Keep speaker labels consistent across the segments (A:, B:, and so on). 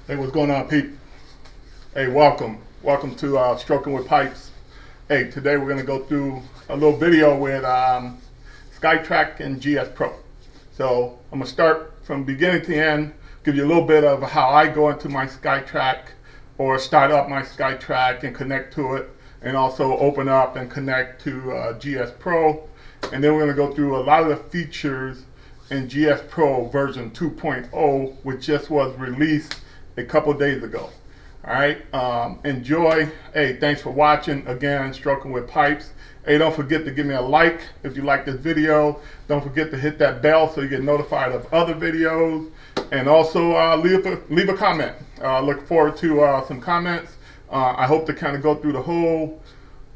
A: Hey, what's going on, Pete? Hey, welcome to Strok'en with Pipes. Hey, today we're going to go through a little video with Skytrak and GSPro. So I'm going to start from beginning to end, give you a little bit of how I go into my Skytrak or start up my Skytrak and connect to it, and also open up and connect to GSPro. And then we're going to go through a lot of the features in GSPro version 2.0, which just was released a couple days ago. All right, enjoy. Hey, thanks for watching. Again, Strok'en with Pipes. Hey, don't forget to give me a like if you like this video. Don't forget to hit that bell so you get notified of other videos. And also leave a comment. Look forward to some comments. I hope to kind of go through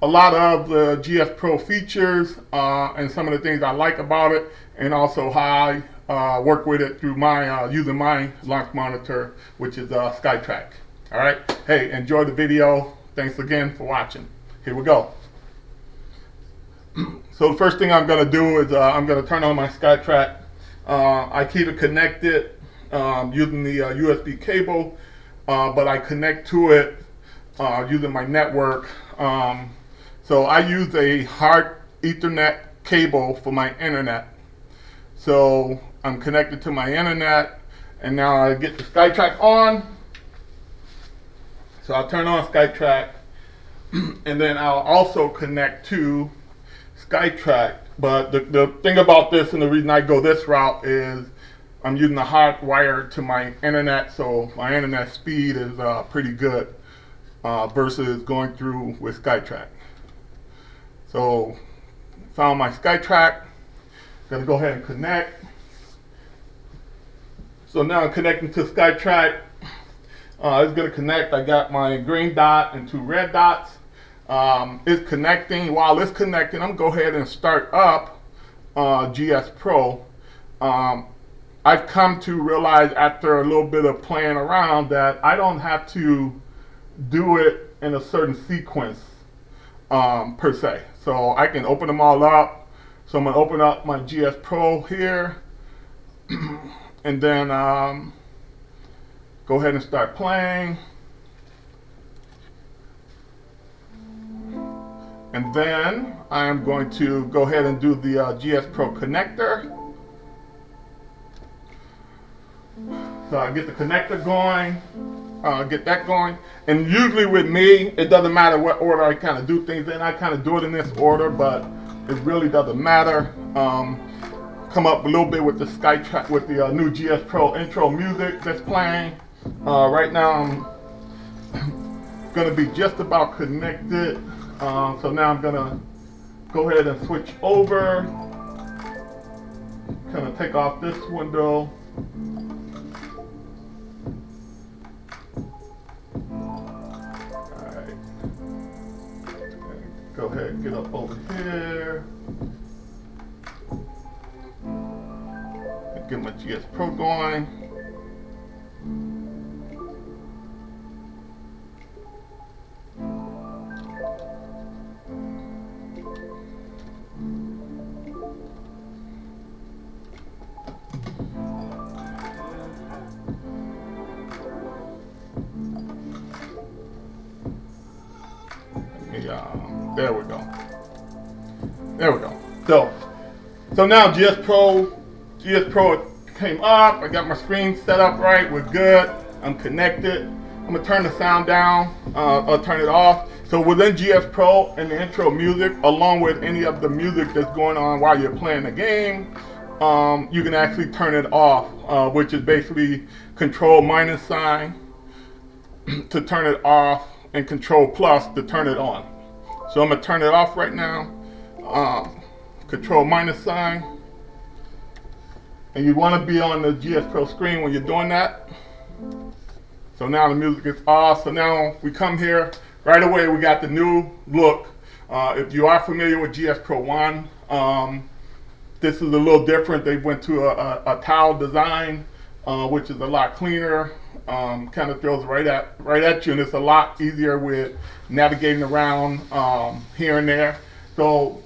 A: a lot of the GSPro features and some of the things I like about it, and also how I work with it through my using my launch monitor, which is Skytrak. All right. Hey, enjoy the video. Thanks again for watching. Here we go. So the first thing I'm going to do is I'm going to turn on my Skytrak. I keep it connected using the USB cable, but I connect to it using my network. So I use a hard Ethernet cable for my internet. So I'm connected to my internet, and now I get the Skytrak on. So I'll turn on Skytrak, and then I'll also connect to Skytrak. But the thing about this, and the reason I go this route, is I'm using the hot wire to my internet, so my internet speed is pretty good versus going through with Skytrak. So found my Skytrak. Gonna go ahead and connect. So now I'm connecting to Skytrak. It's gonna connect. I got my green dot and 2 red dots. It's connecting. While it's connecting, I'm gonna go ahead and start up GSPro. I've come to realize after a little bit of playing around that I don't have to do it in a certain sequence per se. So I can open them all up. So I'm going to open up my GSPro here, and then go ahead and start playing. And then I am going to go ahead and do the GSPro connector. So I get the connector going, get that going. And usually with me, it doesn't matter what order I kind of do things in. I kind of do it in this order, but it really doesn't matter. Come up a little bit with the Skytrak, with the new GSPro intro music that's playing. Right now I'm gonna be just about connected. So now I'm gonna go ahead and switch over. Kind of take off this window. Alright. Go ahead and get up over here. Get my GSPro going. There we go. There we go. So now GSPro came up. I got my screen set up right. We're good. I'm connected. I'm gonna turn the sound down. I'll turn it off. So within GSPro and the intro music, along with any of the music that's going on while you're playing the game, you can actually turn it off, which is basically Control -sign to turn it off and Control+ to turn it on. So I'm gonna turn it off right now. Control -sign. And you want to be on the GSPro screen when you're doing that. So now the music is off. So now we come here. Right away we got the new look. If you are familiar with GSPro 1, this is a little different. They went to a tile design, which is a lot cleaner. Kind of throws right at you, and it's a lot easier with navigating around here and there. So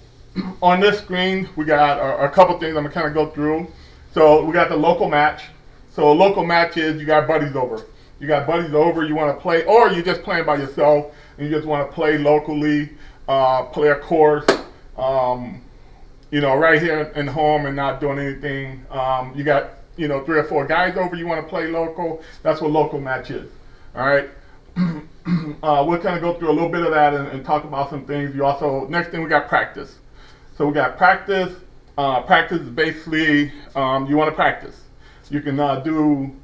A: on this screen we got a couple things I'm gonna kind of go through. So we got the local match. So a local match is you got buddies over. You got buddies over, you want to play, or you're just playing by yourself and you just want to play locally, play a course, you know, right here in home and not doing anything. You got, you know, 3 or 4 guys over, you want to play local. That's what local match is. All right. We'll kind of go through a little bit of that and talk about some things. You also, next thing we got practice. So we got practice. Practice is basically, you want to practice. You can do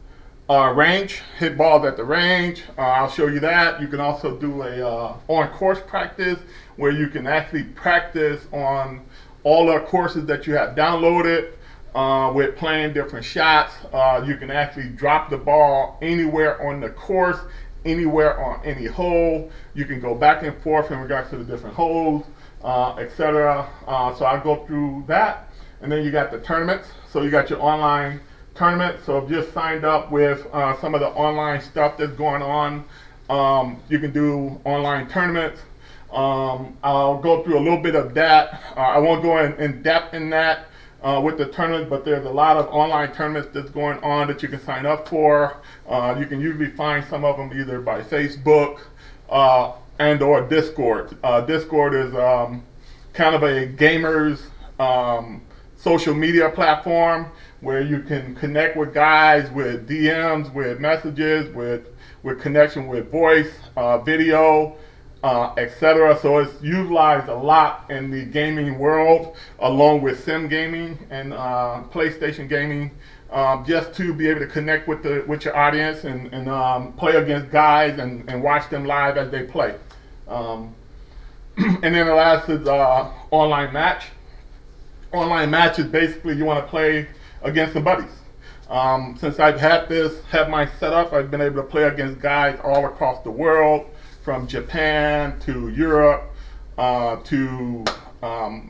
A: range, hit balls at the range. I'll show you that. You can also do a on-course practice where you can actually practice on all the courses that you have downloaded with playing different shots. You can actually drop the ball anywhere on the course, anywhere on any hole. You can go back and forth in regards to the different holes, etc. So I'll go through that. And then you got the tournaments. So you got your online tournament. So if you just signed up with some of the online stuff that's going on, you can do online tournaments. I'll go through a little bit of that. I won't go in depth in that with the tournaments, but there's a lot of online tournaments that's going on that you can sign up for. You can usually find some of them either by Facebook and or Discord. Discord is kind of a gamers social media platform where you can connect with guys with DMs, with messages, with connection with voice, video, etc. So it's utilized a lot in the gaming world, along with sim gaming and PlayStation gaming, just to be able to connect with your audience and play against guys and watch them live as they play. And then the last is online match. Online match is basically you want to play against some buddies. Since I've had my setup, I've been able to play against guys all across the world, from Japan to Europe to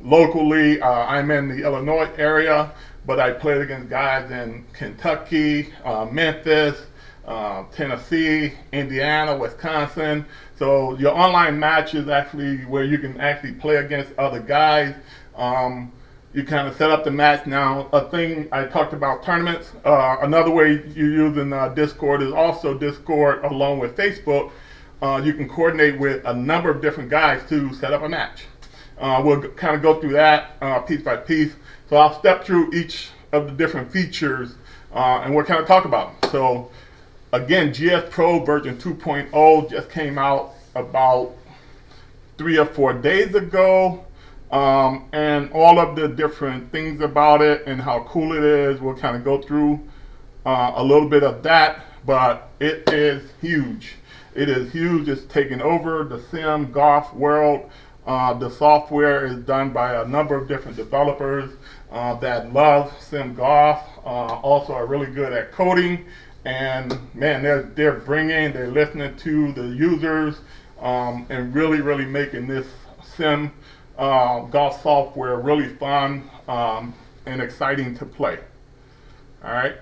A: locally. I'm in the Illinois area, but I played against guys in Kentucky, Memphis, Tennessee, Indiana, Wisconsin. So your online match is actually where you can actually play against other guys. You kind of set up the match. Now, a thing I talked about tournaments. Another way you're using Discord is also Discord along with Facebook. You can coordinate with a number of different guys to set up a match. We'll kind of go through that piece by piece. So I'll step through each of the different features and we'll kind of talk about them. So again, GSPro version 2.0 just came out about 3 or 4 days ago. And all of the different things about it and how cool it is, we'll kind of go through a little bit of that, but it is huge. It is huge. It's taking over the sim golf world. The software is done by a number of different developers that love sim golf, also are really good at coding, and man, they're listening to the users and really making this sim golf software really fun and exciting to play. All right.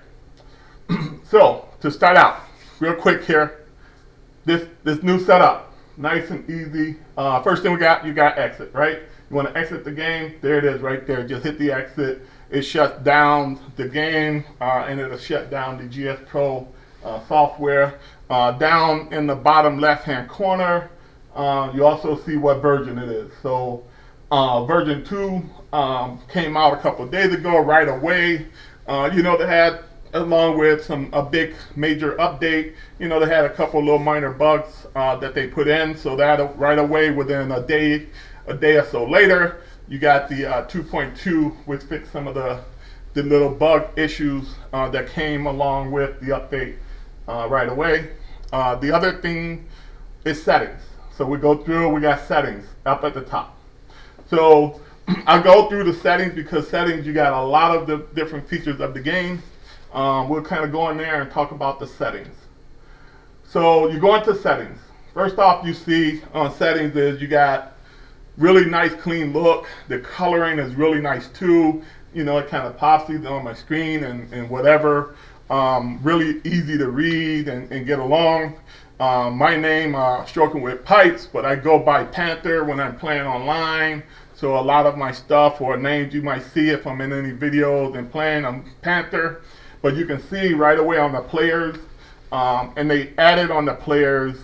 A: So to start out, real quick here, this new setup, nice and easy. First thing you got exit, right? You want to exit the game. There it is, right there. Just hit the exit. It shuts down the game, and it'll shut down the GSPro software. Down in the bottom left-hand corner, you also see what version it is. So version 2 came out a couple of days ago, right away. You know, they had, along with a big major update, you know, they had a couple little minor bugs that they put in. So that right away, within a day or so later, you got the 2.2, which fixed some of the little bug issues that came along with the update right away. The other thing is settings. So we go through, we got settings up at the top. So I'll go through the settings because settings, you got a lot of the different features of the game. We'll kind of go in there and talk about the settings. So you go into settings. First off, you see on settings is you got really nice clean look. The coloring is really nice too. You know, it kind of pops these on my screen and whatever. Really easy to read and get along. My name, Strok'en with Pipes, but I go by Panther when I'm playing online. So a lot of my stuff or names you might see if I'm in any videos and playing, I'm Panther. But you can see right away on the players, and they added on the players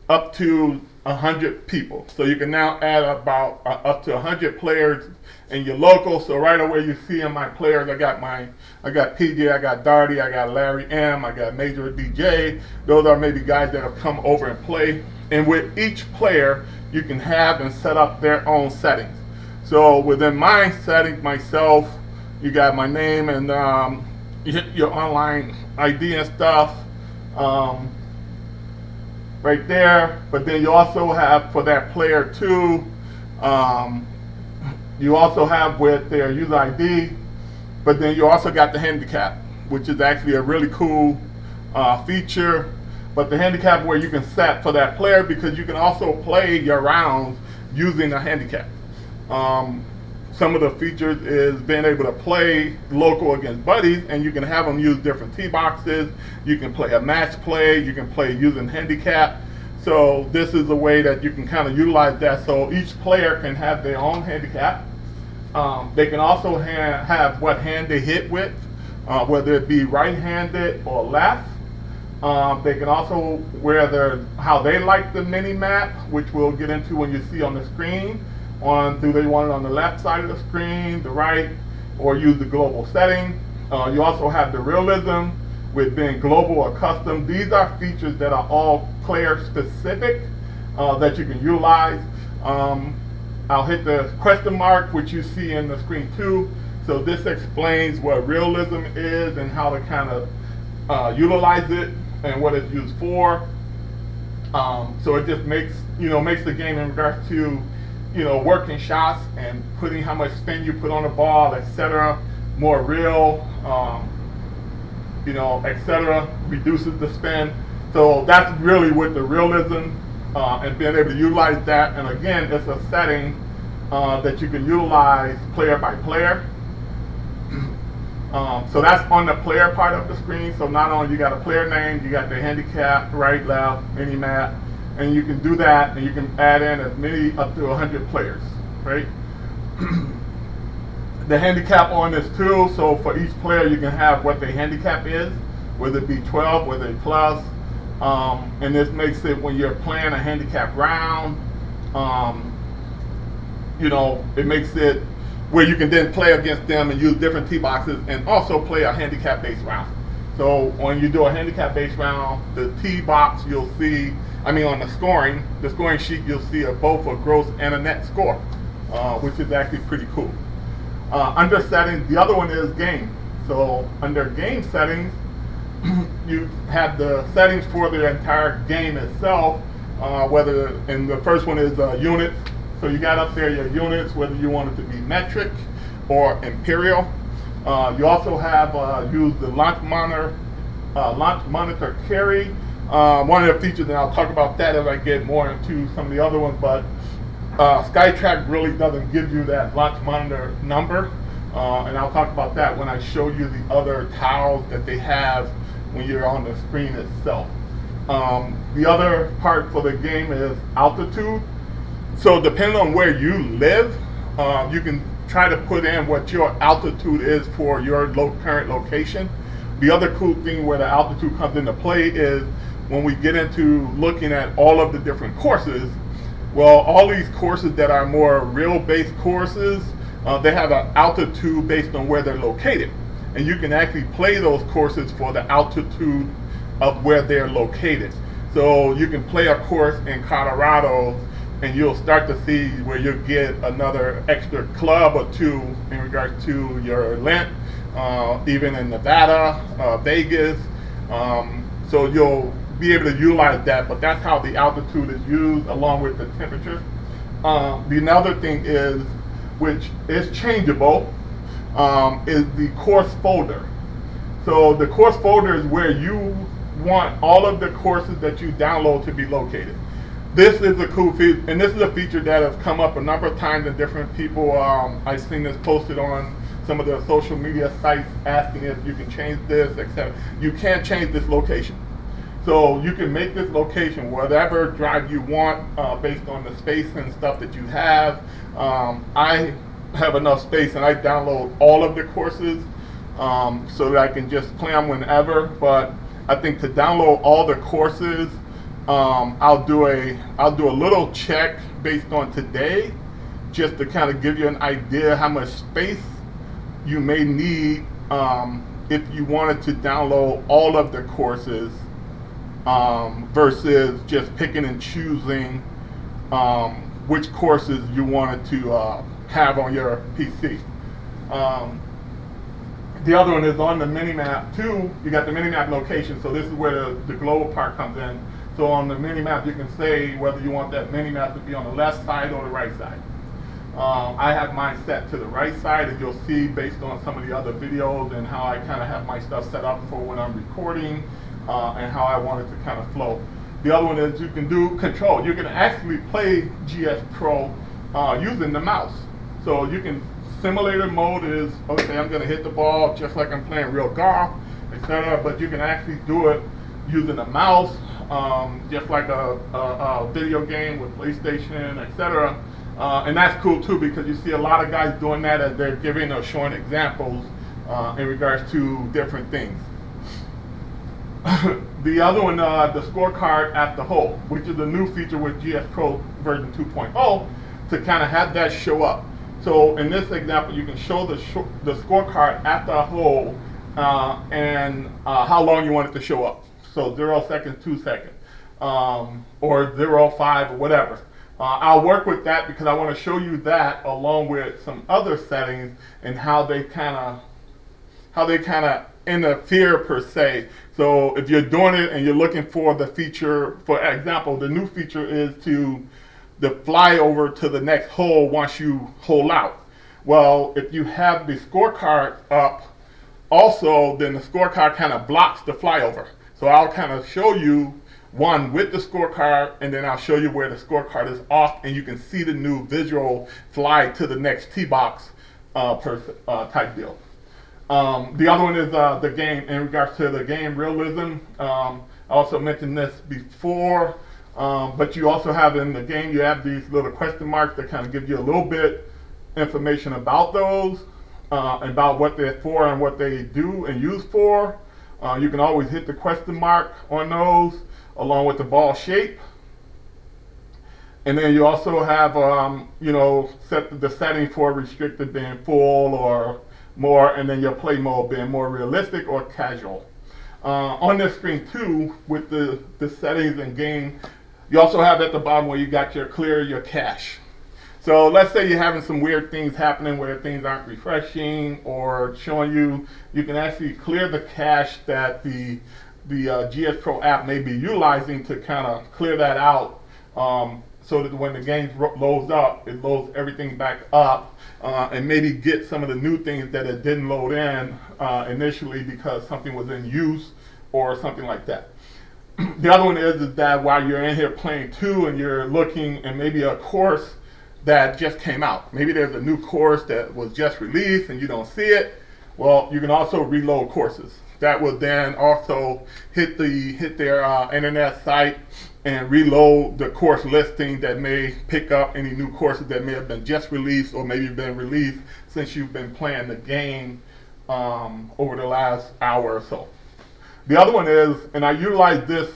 A: up to 100 people. So you can now add about up to 100 players in your local. So right away you see in my players, I got PJ, I got Darty, I got Larry M, I got Major DJ. Those are maybe guys that have come over and play. And with each player, you can have and set up their own settings. So within my settings myself, you got my name and your online ID and stuff right there. But then you also have for that player too, you also have with their user ID, but then you also got the handicap, which is actually a really cool feature. But the handicap where you can set for that player, because you can also play your rounds using a handicap. Some of the features is being able to play local against buddies, and you can have them use different tee boxes. You can play a match play. You can play using handicap. So this is a way that you can kind of utilize that. So each player can have their own handicap. They can also have what hand they hit with, whether it be right-handed or left. They can also how they like the mini map, which we'll get into when you see on the screen. Do they want it on the left side of the screen, the right, or use the global setting? You also have the realism with being global or custom. These are features that are all player specific that you can utilize. I'll hit the question mark, which you see in the screen too. So this explains what realism is and how to kind of utilize it and what it's used for. So it just makes the game in regards to working shots and putting how much spin you put on the ball, etc., more real, etc., reduces the spin. So that's really with the realism and being able to utilize that. And again, it's a setting that you can utilize player by player. So that's on the player part of the screen. So not only you got a player name, you got the handicap, right, left, mini map, and you can do that, and you can add in as many up to 100 players, right? The handicap on this too. So for each player, you can have what their handicap is, whether it be 12, whether it's plus, and this makes it when you're playing a handicap round, it makes it where you can then play against them and use different tee boxes and also play a handicap-based round. So when you do a handicap-based round, the tee box you'll see, on the scoring sheet, you'll see both a gross and a net score, which is actually pretty cool. Under settings, the other one is game. So under game settings, you have the settings for the entire game itself, and the first one is units. So you got up there your units, whether you want it to be metric or imperial. You also have used the launch monitor carry. One of the features, and I'll talk about that as I get more into some of the other ones, but Skytrak really doesn't give you that launch monitor number, and I'll talk about that when I show you the other tiles that they have when you're on the screen itself. The other part for the game is altitude. So depending on where you live, you can try to put in what your altitude is for your current location. The other cool thing where the altitude comes into play is when we get into looking at all of the different courses. Well, all these courses that are more real-based courses, they have an altitude based on where they're located. And you can actually play those courses for the altitude of where they're located. So you can play a course in Colorado, and you'll start to see where you'll get another extra club or two in regards to your length, even in Nevada, Vegas. So you'll be able to utilize that, but that's how the altitude is used along with the temperature. Another thing is, which is changeable, is the course folder. So the course folder is where you want all of the courses that you download to be located. This is a cool feature, and this is a feature that has come up a number of times in different people. I've seen this posted on some of the social media sites asking if you can change this, etc. You can't change this location. So you can make this location whatever drive you want based on the space and stuff that you have. I have enough space and I download all of the courses so that I can just play them whenever, but I think to download all the courses, I'll do a little check based on today, just to kind of give you an idea how much space you may need if you wanted to download all of the courses versus just picking and choosing which courses you wanted to have on your PC. The other one is on the mini-map too. You got the mini-map location, so this is where the global part comes in. So on the mini-map, you can say whether you want that mini-map to be on the left side or the right side. I have mine set to the right side, and you'll see based on some of the other videos and how I kind of have my stuff set up for when I'm recording and how I want it to kind of flow. The other one is you can do control. You can actually play GSPro using the mouse. So you can, simulator mode is, okay, I'm going to hit the ball just like I'm playing real golf, etc. But you can actually do it using a mouse, just like a video game with PlayStation, etc. And that's cool too, because you see a lot of guys doing that as they're giving or showing examples in regards to different things. The other one, the scorecard at the hole, which is a new feature with GSPro version 2.0 to kind of have that show up. So in this example, you can show the scorecard at the hole and how long you want it to show up. So 0 seconds, 2 seconds, or 0, 5, or whatever. I'll work with that because I want to show you that along with some other settings and how they kind of interfere per se. So if you're doing it and you're looking for the feature, for example, the new feature is the fly over to the next hole once you hole out. Well, if you have the scorecard up also, then the scorecard kind of blocks the flyover. So I'll kind of show you one with the scorecard, and then I'll show you where the scorecard is off, and you can see the new visual fly to the next tee box type deal. The other one is the game, in regards to the game realism. I also mentioned this before, but you also have in the game, you have these little question marks that kind of give you a little bit information about those, about what they're for and what they do and use for. You can always hit the question mark on those along with the ball shape. And then you also have, set the setting for restricted being full or more, and then your play mode being more realistic or casual. On this screen too, with the settings and game, you also have at the bottom where you got your clear your cache. So let's say you're having some weird things happening where things aren't refreshing or showing you, you can actually clear the cache that the GSPro app may be utilizing to kind of clear that out, so that when the game loads up, it loads everything back up, and maybe get some of the new things that it didn't load in initially because something was in use or something like that. The other one is that while you're in here playing too and you're looking and maybe a course that just came out, maybe there's a new course that was just released and you don't see it, well, you can also reload courses. That will then also hit their internet site and reload the course listing that may pick up any new courses that may have been just released or maybe been released since you've been playing the game over the last hour or so. The other one is, and I utilize this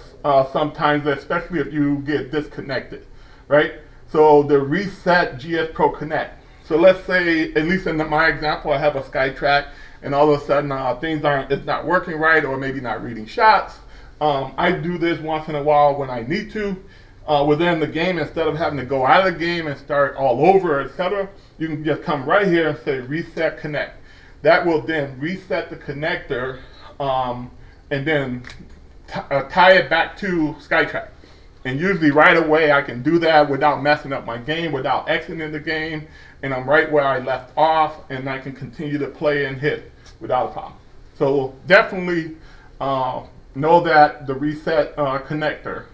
A: sometimes, especially if you get disconnected, right? So the reset GSPro Connect. So let's say, at least in my example, I have a Skytrak, and all of a sudden it's not working right, or maybe not reading shots. I do this once in a while when I need to. Within the game, instead of having to go out of the game and start all over, etc., you can just come right here and say reset connect. That will then reset the connector and then tie it back to Skytrak. And usually right away I can do that without messing up my game, without exiting the game, and I'm right where I left off, and I can continue to play and hit without a problem. So definitely know that the reset connector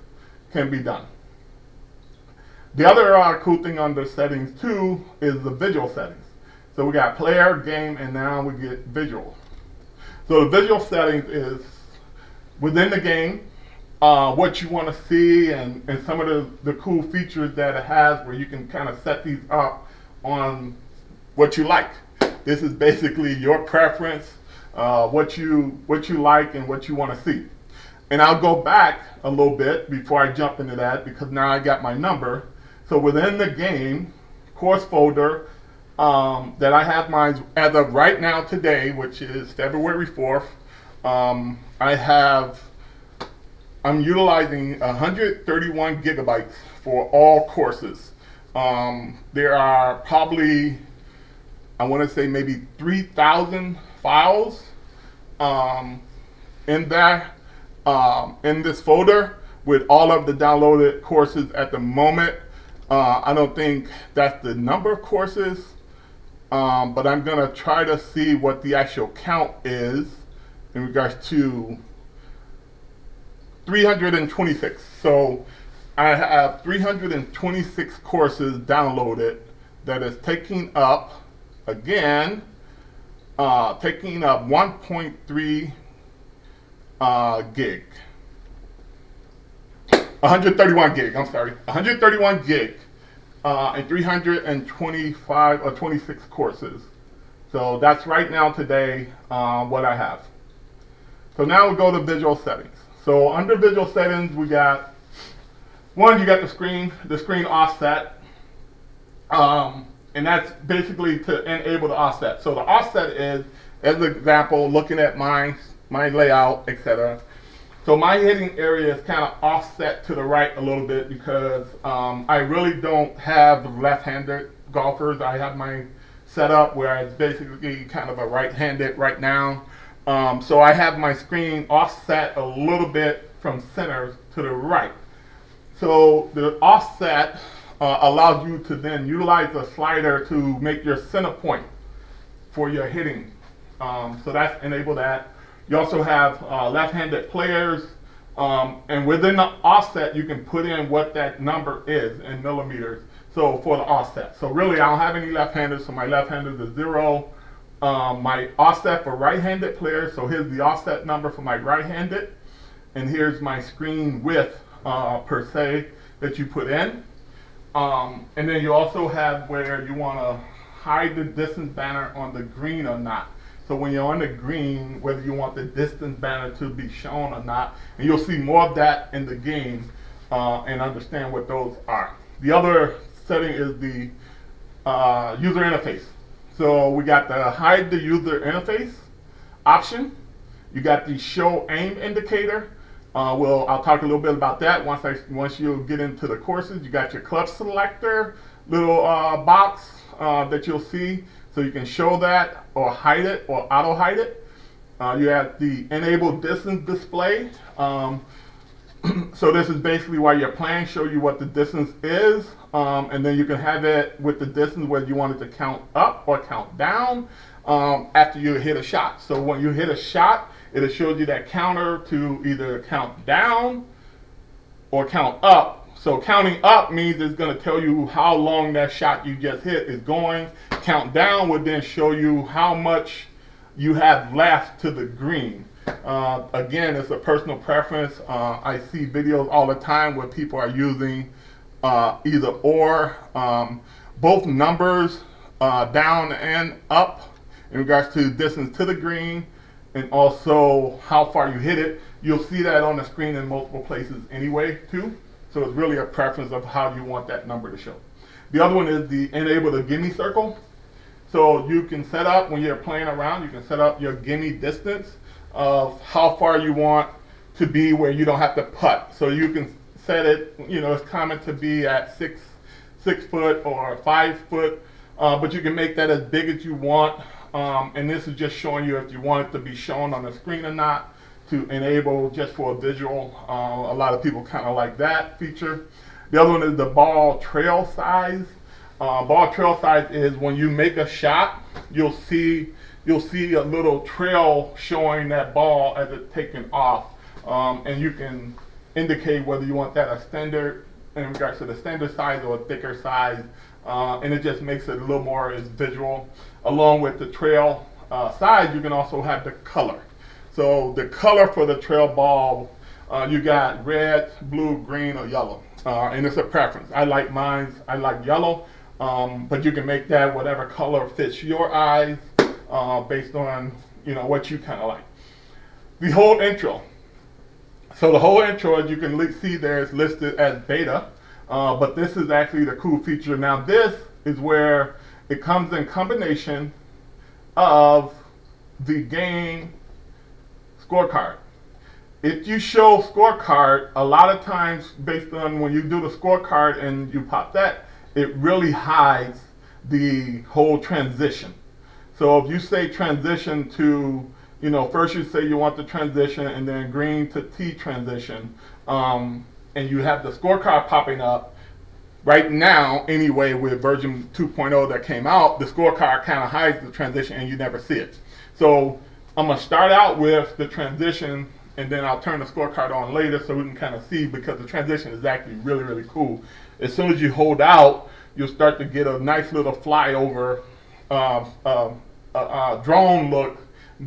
A: can be done. The other cool thing under settings too is the visual settings. So we got player, game, and now we get visual. So the visual settings is within the game, what you want to see and some of the cool features that it has where you can kind of set these up on what you like. This is basically your preference, what you like and what you want to see. And I'll go back a little bit before I jump into that because now I got my number. So within the game course folder that I have mine as of right now today, which is February 4th, I'm utilizing 131 gigabytes for all courses. There are probably, I want to say maybe 3,000 files in there, in this folder with all of the downloaded courses at the moment. I don't think that's the number of courses, but I'm going to try to see what the actual count is in regards to 326. So I have 326 courses downloaded that is taking up, again, taking up 1.3 gig. 131 gig, I'm sorry. 131 gig and 325 or 26 courses. So that's right now today what I have. So now we'll go to visual settings. So under visual settings, we got one, you got the screen offset. And that's basically to enable the offset. So the offset is, as an example, looking at my layout, etc. So my hitting area is kind of offset to the right a little bit because I really don't have left-handed golfers. I have my setup where it's basically kind of a right-handed right now. So I have my screen offset a little bit from center to the right. So the offset allows you to then utilize the slider to make your center point for your hitting. So that's enable that. You also have left-handed players, and within the offset, you can put in what that number is in millimeters. So for the offset. So really, I don't have any left-handers, so my left-handers is 0. My offset for right-handed players, so here's the offset number for my right-handed, and here's my screen width per se that you put in. And then you also have where you want to hide the distance banner on the green or not. So when you're on the green, whether you want the distance banner to be shown or not, and you'll see more of that in the game and understand what those are. The other setting is the user interface. So we got the hide the user interface option. You got the show aim indicator. I'll talk a little bit about that once you get into the courses. You got your club selector little box that you'll see, so you can show that or hide it or auto hide it. You have the enable distance display. So this is basically while you're playing, show you what the distance is, and then you can have it with the distance whether you want it to count up or count down after you hit a shot. So when you hit a shot, it'll show you that counter to either count down or count up. So counting up means it's going to tell you how long that shot you just hit is going. Count down would then show you how much you have left to the green. Again, it's a personal preference. I see videos all the time where people are using either or, both numbers down and up in regards to distance to the green and also how far you hit it. You'll see that on the screen in multiple places anyway too. So it's really a preference of how you want that number to show. The other one is the enable the gimme circle. So you can set up, when you're playing around, you can set up your gimme distance of how far you want to be where you don't have to putt. So you can set it, it's common to be at 6 foot or 5 foot, but you can make that as big as you want. And this is just showing you if you want it to be shown on the screen or not, to enable just for a visual. A lot of people kind of like that feature. The other one is the ball trail size. Ball trail size is when you make a shot, you'll see a little trail showing that ball as it's taken off, and you can indicate whether you want that a standard in regards to the standard size or a thicker size, and it just makes it a little more as visual. Along with the trail size, you can also have the color. So the color for the trail ball, you got red, blue, green, or yellow, and it's a preference. I like yellow, but you can make that whatever color fits your eyes based on what you kind of like. The whole intro. So the whole intro, as you can see there, is listed as beta, but this is actually the cool feature. Now this is where it comes in combination of the game scorecard. If you show scorecard, a lot of times based on when you do the scorecard and you pop that, it really hides the whole transition. So if you say transition to, first you say you want the transition and then green to T transition, and you have the scorecard popping up. Right now, anyway, with version 2.0 that came out, the scorecard kind of hides the transition and you never see it. So I'm going to start out with the transition and then I'll turn the scorecard on later so we can kind of see, because the transition is actually really, really cool. As soon as you hold out, you'll start to get a nice little flyover drone look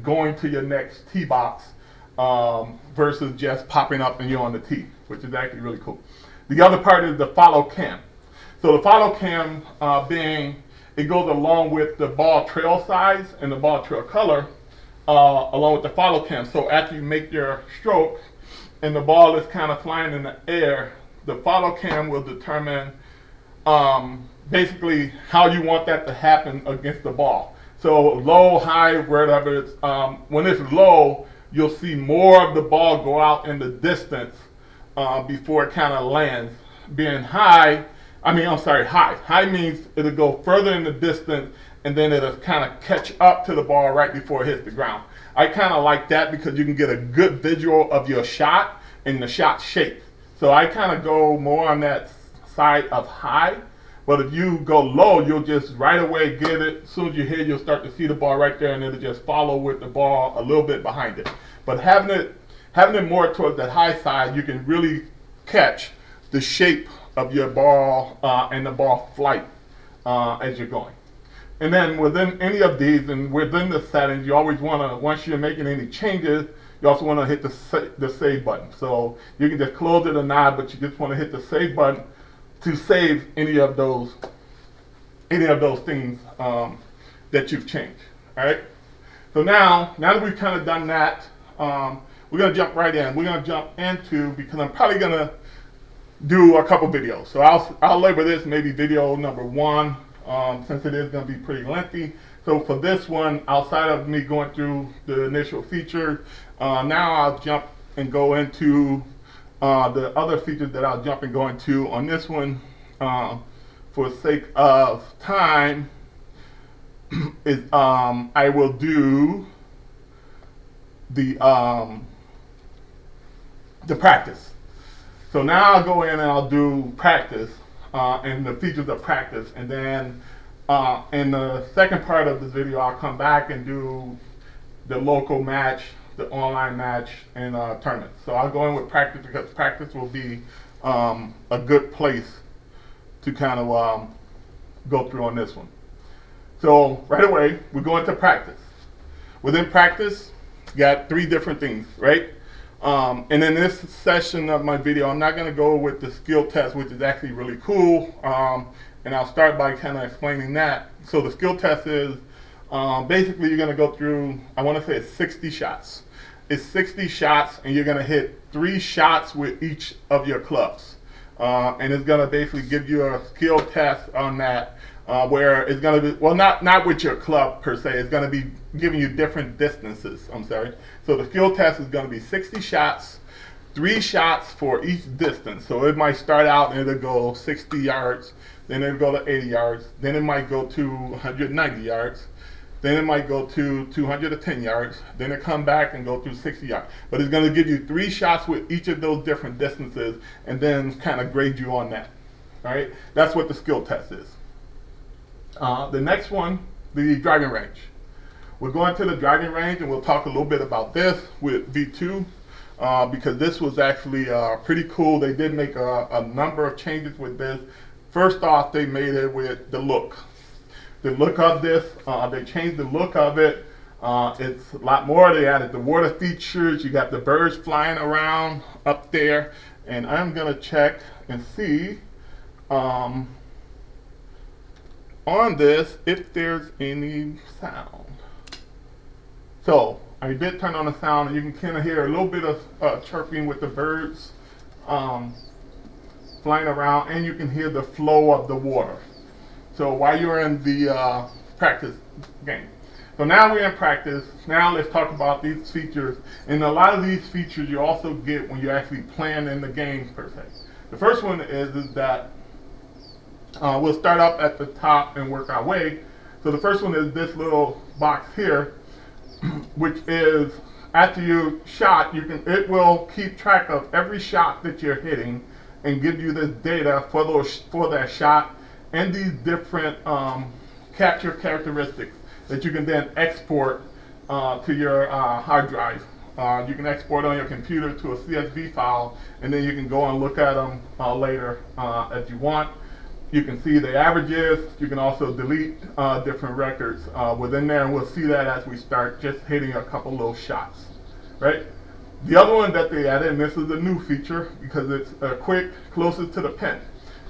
A: going to your next tee box versus just popping up and you're on the tee, which is actually really cool. The other part is the follow cam. So the follow cam it goes along with the ball trail size and the ball trail color, along with the follow cam. So after you make your stroke and the ball is kind of flying in the air, the follow cam will determine basically how you want that to happen against the ball. So low, high, wherever it's, when it's low, you'll see more of the ball go out in the distance before it kind of lands. Being high, high. High means it'll go further in the distance and then it'll kind of catch up to the ball right before it hits the ground. I kind of like that because you can get a good visual of your shot and the shot shape. So I kind of go more on that side of high. But if you go low, you'll just right away get it. As soon as you hit, you'll start to see the ball right there, and it'll just follow with the ball a little bit behind it. But having it more towards that high side, you can really catch the shape of your ball and the ball flight as you're going. And then within any of these and within the settings, you always want to, once you're making any changes, you also want to hit the save button. So you can just close it or not, but you just want to hit the save button to save any of those things that you've changed. All right. So now that we've kind of done that, we're gonna jump right in. We're gonna jump into, because I'm probably gonna do a couple videos. So I'll label this maybe video number 1, since it is gonna be pretty lengthy. So for this one, outside of me going through the initial features, now I'll jump and go into the other features that I'll jump and go into on this one. For the sake of time, is I will do the practice. So now I'll go in and I'll do practice and the features of practice, and then in the second part of this video I'll come back and do the local match, the online match, and tournament. So I'll go in with practice because practice will be a good place to kind of go through on this one. So right away we go into practice. Within practice, you got 3 different things, right? And in this session of my video, I'm not going to go with the skill test, which is actually really cool. And I'll start by kind of explaining that. So the skill test is basically you're going to go through, I want to say it's 60 shots. It's 60 shots, and you're going to hit 3 shots with each of your clubs. And it's going to basically give you a skill test on that, where it's going to be, well, not with your club per se, it's going to be giving you different distances, So the skill test is going to be 60 shots, 3 shots for each distance. So it might start out and it'll go 60 yards, then it'll go to 80 yards, then it might go to 190 yards, then it might go to 210 yards, then it come back and go through 60 yards. But it's going to give you 3 shots with each of those different distances and then kind of grade you on that. All right, that's what the skill test is. The next one, the driving range. We're going to the driving range and we'll talk a little bit about this with V2 because this was actually pretty cool. They did make a number of changes with this. First off, they made it with the look. The look of this, they changed the look of it. It's a lot more. They added the water features. You got the birds flying around up there. And I'm going to check and see on this if there's any sound. So I did turn on the sound, and you can kind of hear a little bit of chirping with the birds flying around, and you can hear the flow of the water. So while you're in the practice game. So now we're in practice. Now let's talk about these features. And a lot of these features you also get when you're actually playing in the game per se. The first one is that we'll start up at the top and work our way. So the first one is this little box here, which is after you shot, it will keep track of every shot that you're hitting and give you this data for that shot and these different capture characteristics that you can then export to your hard drive. You can export on your computer to a CSV file, and then you can go and look at them later as you want. You can see the averages. You can also delete different records within there, and we'll see that as we start just hitting a couple little shots, right? The other one that they added, and this is a new feature because it's quick, closest to the pin.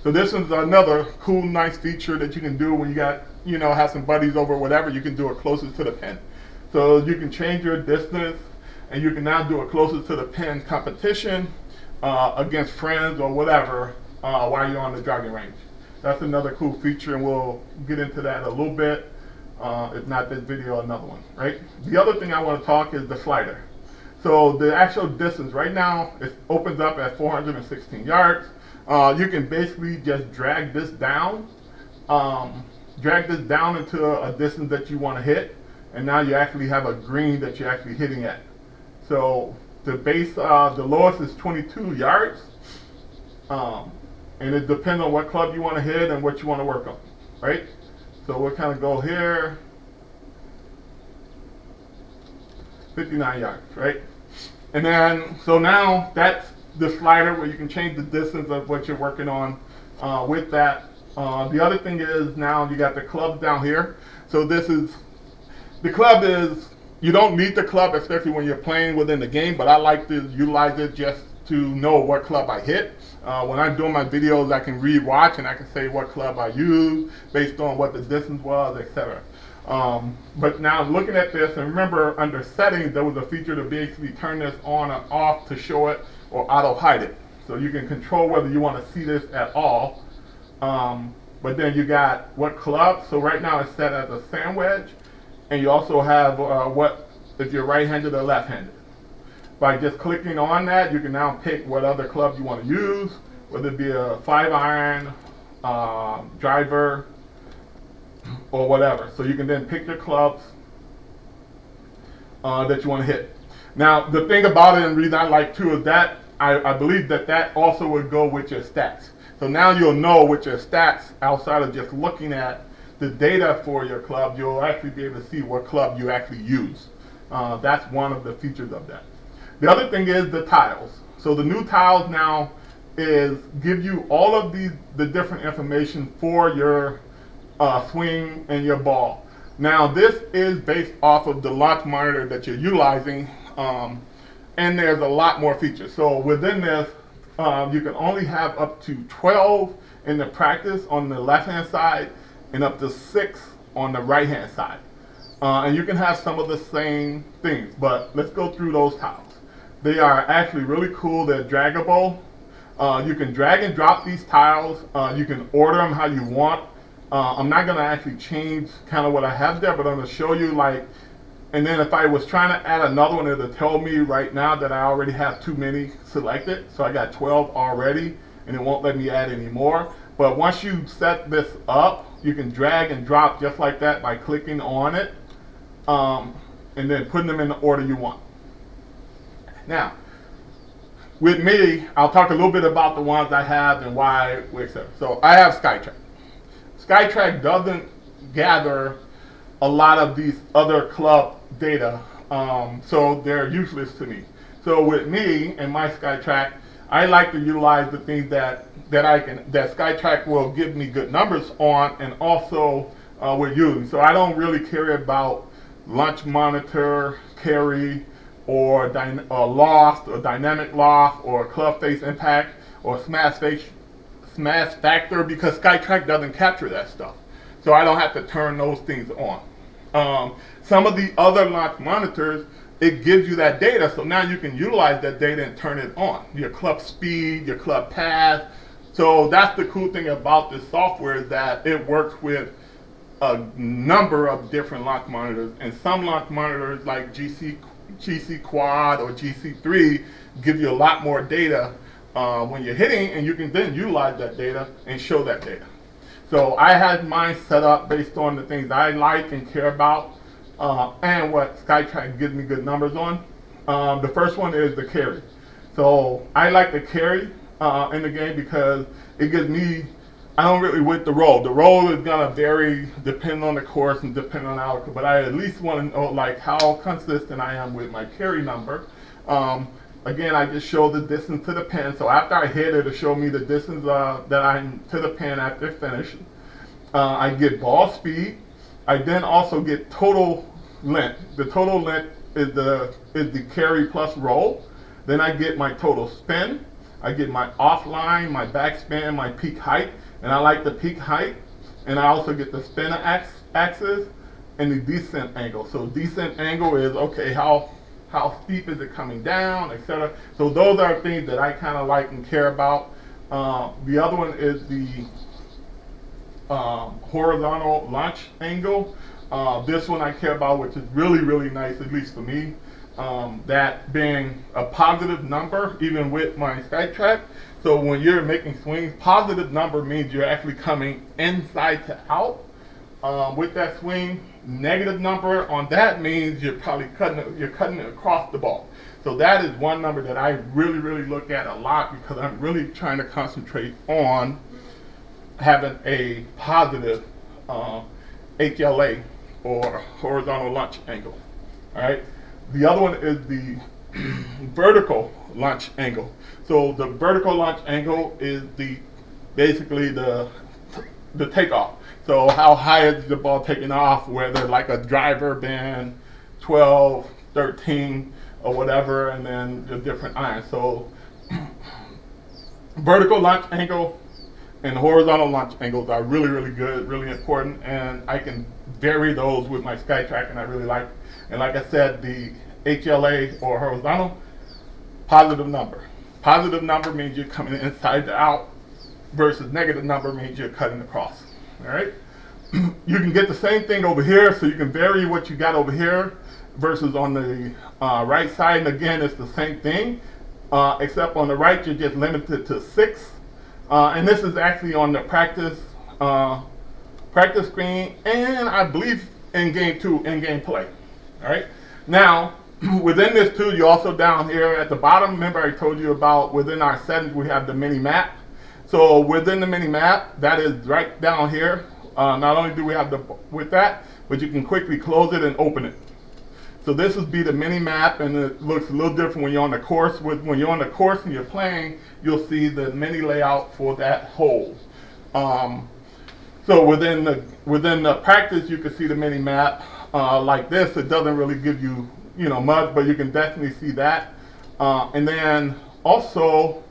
A: So this is another cool, nice feature that you can do when you got, have some buddies over or whatever. You can do it closest to the pin. So you can change your distance, and you can now do a closest to the pin competition against friends or whatever while you're on the driving range. That's another cool feature, and we'll get into that a little bit. If not this video, another one, right? The other thing I want to talk is the slider. So the actual distance right now, it opens up at 416 yards. You can basically just drag this down into a distance that you want to hit, and now you actually have a green that you're actually hitting at. So the lowest is 22 yards, and it depends on what club you want to hit and what you want to work on, right? So we'll kind of go here, 59 yards, right? And then, so now that's the slider where you can change the distance of what you're working on with that. The other thing is now you got the clubs down here. So the club is, you don't need the club, especially when you're playing within the game, but I like to utilize it just to know what club I hit. When I'm doing my videos, I can re-watch and I can say what club I used based on what the distance was, etc. But now looking at this, and remember under settings, there was a feature to basically turn this on or off to show it or auto hide it. So you can control whether you want to see this at all. But then you got what club. So right now it's set as a sand wedge. And you also have if you're right-handed or left-handed. By just clicking on that, you can now pick what other club you want to use, whether it be a 5-iron, driver, or whatever. So you can then pick your clubs that you want to hit. Now, the thing about it, and the reason I like too, is that I believe that also would go with your stats. So now you'll know with your stats, outside of just looking at the data for your club, you'll actually be able to see what club you actually use. That's one of the features of that. The other thing is the tiles. So the new tiles now give you all of the different information for your swing and your ball. Now this is based off of the launch monitor that you're utilizing, and there's a lot more features. So within this, you can only have up to 12 in the practice on the left-hand side and up to 6 on the right-hand side. And you can have some of the same things, but let's go through those tiles. They are actually really cool. They're draggable. You can drag and drop these tiles. You can order them how you want. I'm not going to actually change kind of what I have there, but I'm going to show you and then if I was trying to add another one, it'll tell me right now that I already have too many selected. So I got 12 already, and it won't let me add any more. But once you set this up, you can drag and drop just like that by clicking on it, and then putting them in the order you want. Now, with me, I'll talk a little bit about the ones I have and why, etc. So I have Skytrak. Skytrak doesn't gather a lot of these other club data, so they're useless to me. So with me and my Skytrak, I like to utilize the things that Skytrak will give me good numbers on, and also we're using. So I don't really care about launch monitor, carry, or lost, or dynamic loss, or club face impact, or smash factor, because Skytrak doesn't capture that stuff. So I don't have to turn those things on. Some of the other launch monitors, it gives you that data, so now you can utilize that data and turn it on. Your club speed, your club path. So that's the cool thing about this software, is that it works with a number of different launch monitors, and some launch monitors like GC Quad or GC3 give you a lot more data when you're hitting, and you can then utilize that data and show that data. So I had mine set up based on the things I like and care about, and what Skytrak gives me good numbers on. The first one is the carry. So I like the carry in the game because it gives me, I don't really with the roll. The roll is gonna vary depending on the course and depending on the outcome, but I at least want to know like how consistent I am with my carry number. Again, I just show the distance to the pin. So after I hit it, it'll show me the distance that I'm to the pin after finish. I get ball speed. I then also get total length. The total length is the carry plus roll. Then I get my total spin. I get my offline, my backspin, my peak height, and I like the peak height. And I also get the spin axis and the descent angle. So descent angle is, okay, how steep is it coming down, etc. So those are things that I kind of like and care about. The other one is the horizontal launch angle. This one I care about, which is really, really nice, at least for me. That being a positive number, even with my Skytrak. So when you're making swings, positive number means you're actually coming inside to out with that swing. Negative number on that means you're probably cutting it across the ball. So that is one number that I really, really look at a lot, because I'm really trying to concentrate on having a positive HLA, or horizontal launch angle. All right. The other one is the vertical launch angle. So the vertical launch angle is basically the takeoff. So how high is the ball taking off, whether like a driver been 12, 13, or whatever, and then the different irons. So vertical launch angle and horizontal launch angles are really, really good, really important, and I can vary those with my Skytrak, and I really like. And like I said, the HLA, or horizontal, positive number. Positive number means you're coming inside to out, versus negative number means you're cutting across. All right. You can get the same thing over here, so you can vary what you got over here versus on the right side. And again, it's the same thing, except on the right you're just limited to 6. And this is actually on the practice screen, and I believe in game play. All right. Now, within this too, you also down here at the bottom, remember I told you about within our settings we have the mini map. So within the mini map, that is right down here. Not only do we have with that, but you can quickly close it and open it. So this would be the mini map, and it looks a little different when you're on the course. When you're on the course and you're playing, you'll see the mini layout for that hole. So within the practice, you can see the mini map like this. It doesn't really give you much, but you can definitely see that. And then also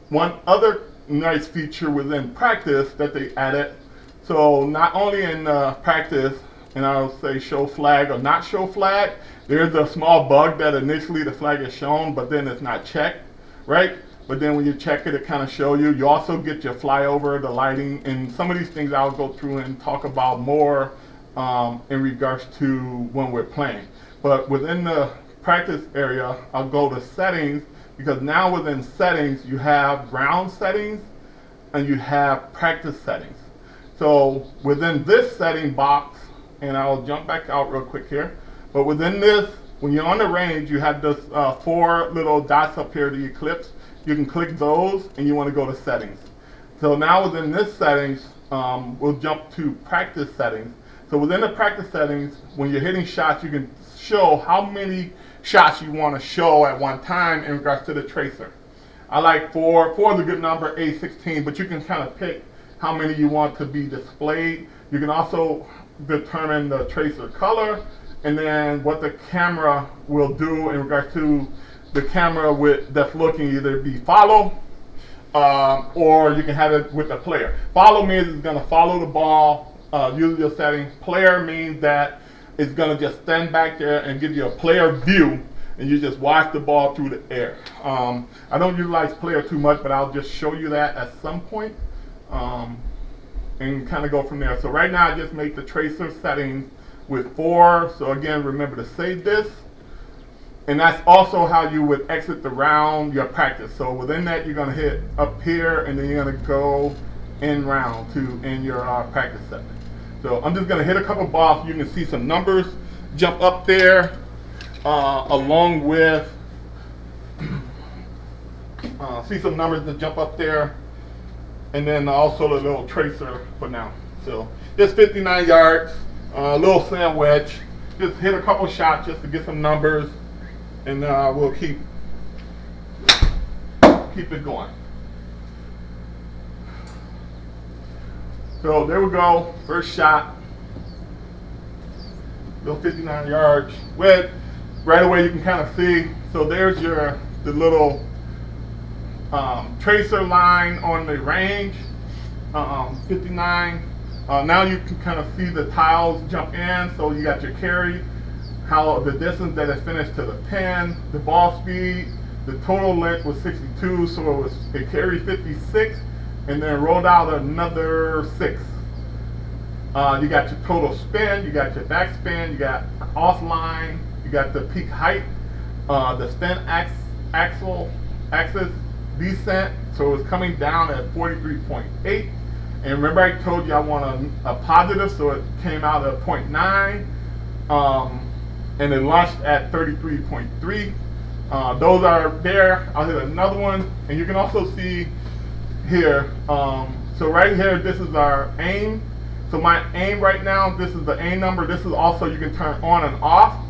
A: one other nice feature within practice that they added. So not only in practice, and I'll say show flag or not show flag, there's a small bug that initially the flag is shown, but then it's not checked, right? But then when you check it, it kind of shows you. You also get your flyover, the lighting, and some of these things I'll go through and talk about more in regards to when we're playing. But within the practice area, I'll go to settings, because now within settings, you have ground settings and you have practice settings. So within this setting box, and I'll jump back out real quick here, but within this, when you're on the range, you have this 4 little dots up here, the eclipse. You can click those, and you want to go to settings. So now within this settings, we'll jump to practice settings. So within the practice settings, when you're hitting shots, you can show how many shots you want to show at one time in regards to the tracer. I like 4. 4 is a good number, 8, 16, but you can kind of pick how many you want to be displayed. You can also determine the tracer color, and then what the camera will do in regards to the camera that's looking, either be follow, or you can have it with the player. Follow means it's going to follow the ball, use your setting. Player means that is going to just stand back there and give you a player view, and you just watch the ball through the air. I don't utilize player too much, but I'll just show you that at some point, and kind of go from there. So right now I just make the tracer settings with 4. So again, remember to save this. And that's also how you would exit the round, your practice. So within that, you're going to hit up here, and then you're going to go in round to in your practice setting. So I'm just going to hit a couple balls. You can see some numbers jump up there, along with see some numbers that jump up there, and then also the little tracer for now. So just 59 yards, a little sandwich. Just hit a couple shots just to get some numbers. And we'll keep it going. So there we go. First shot. Little 59 yards. With right away you can kind of see. So there's the little tracer line on the range. 59. Now you can kind of see the tiles jump in. So you got your carry. How the distance that it finished to the pin, the ball speed, the total length was 62, so it carried 56, and then rolled out another 6. You got your total spin, you got your back spin, you got offline, you got the peak height, the spin axis descent, so it's coming down at 43.8. And remember I told you I want a positive, so it came out at 0.9. And it launched at 33.3. Those are there. I'll hit another one, and you can also see here. So right here, this is our aim. So my aim right now, this is the aim number. This is also, you can turn on and off.